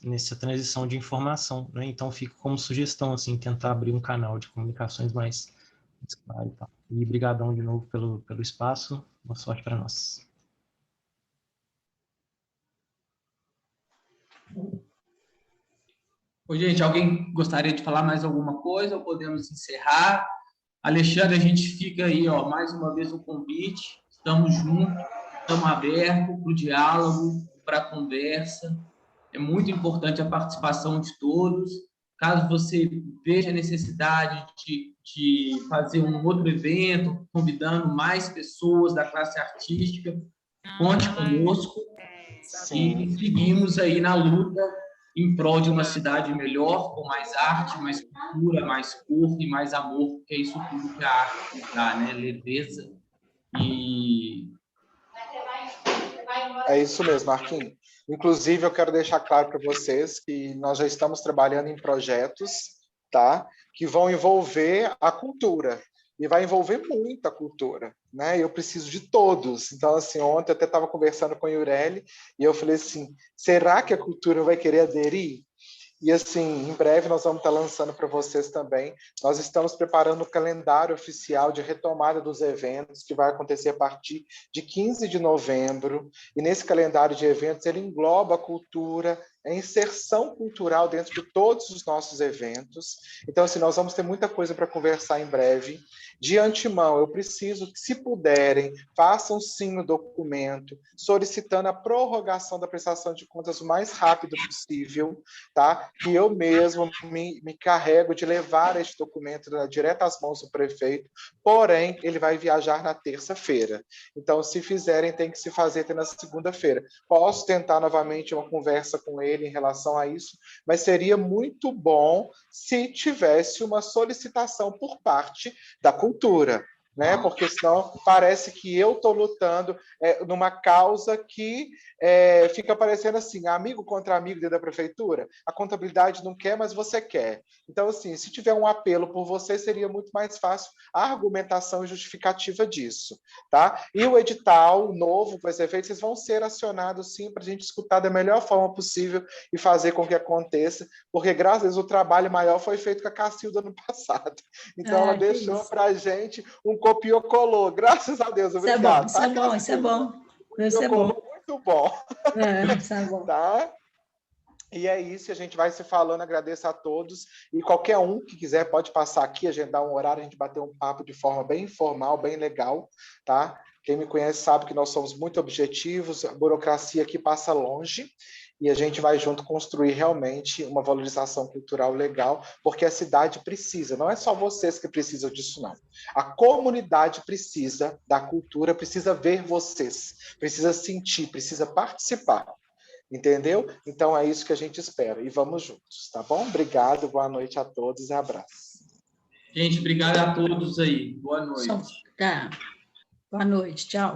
Speaker 9: nessa transição de informação, né? Então fica como sugestão assim tentar abrir um canal de comunicações mais claro e tal. E brigadão de novo pelo espaço. Boa sorte para nós.
Speaker 1: Oi, gente, alguém gostaria de falar mais alguma coisa ou podemos encerrar? Alexandre, a gente fica aí, ó, mais uma vez o convite. Estamos juntos, estamos abertos para o diálogo, para a conversa. É muito importante a participação de todos. Caso você veja a necessidade de fazer um outro evento, convidando mais pessoas da classe artística, conte conosco. E seguimos aí na luta em prol de uma cidade melhor, com mais arte, mais cultura, mais cor e mais amor, que é isso tudo que a arte dá, né? Leveza e...
Speaker 5: É isso mesmo, Marquinhos. Inclusive, eu quero deixar claro para vocês que nós já estamos trabalhando em projetos, tá? Que vão envolver a cultura. E vai envolver muita cultura, né? Eu preciso de todos. Então, assim, ontem eu até estava conversando com o Iureli e eu falei assim, será que a cultura vai querer aderir? E, assim, em breve nós vamos estar lançando para vocês também. Nós estamos preparando o calendário oficial de retomada dos eventos, que vai acontecer a partir de 15 de novembro. E nesse calendário de eventos, ele engloba a cultura, a inserção cultural dentro de todos os nossos eventos. Então, assim, nós vamos ter muita coisa para conversar em breve. De antemão, eu preciso que, se puderem, façam sim o documento, solicitando a prorrogação da prestação de contas o mais rápido possível, tá? Que eu mesmo me carrego de levar este documento direto às mãos do prefeito, porém, ele vai viajar na terça-feira. Então, se fizerem, tem que se fazer até na segunda-feira. Posso tentar novamente uma conversa com ele em relação a isso, mas seria muito bom se tivesse uma solicitação por parte da cultura, né? Porque senão parece que eu estou lutando numa causa que fica parecendo assim, amigo contra amigo dentro da prefeitura. A contabilidade não quer, mas você quer. Então, assim, se tiver um apelo por você, seria muito mais fácil a argumentação e justificativa disso, tá? E o edital novo que vai ser feito, vocês vão ser acionados, sim, para a gente escutar da melhor forma possível e fazer com que aconteça, porque, graças a Deus, o trabalho maior foi feito com a Cacilda no passado. Então, ela deixou para a gente um copiou-colou. Graças a Deus, obrigado.
Speaker 2: Isso é bom, isso é bom. Isso é bom.
Speaker 5: Muito bom.
Speaker 2: Isso é bom.
Speaker 5: Tá? E é isso, a gente vai se falando, agradeço a todos, e qualquer um que quiser pode passar aqui, agendar um horário, a gente bater um papo de forma bem informal, bem legal, tá? Quem me conhece sabe que nós somos muito objetivos, a burocracia aqui passa longe, e a gente vai junto construir realmente uma valorização cultural legal, porque a cidade precisa, não é só vocês que precisam disso, não. A comunidade precisa da cultura, precisa ver vocês, precisa sentir, precisa participar. Entendeu? Então é isso que a gente espera. E vamos juntos, tá bom? Obrigado, boa noite a todos e abraço.
Speaker 1: Gente, obrigado a todos aí. Boa noite.
Speaker 2: Tá. Boa noite, tchau.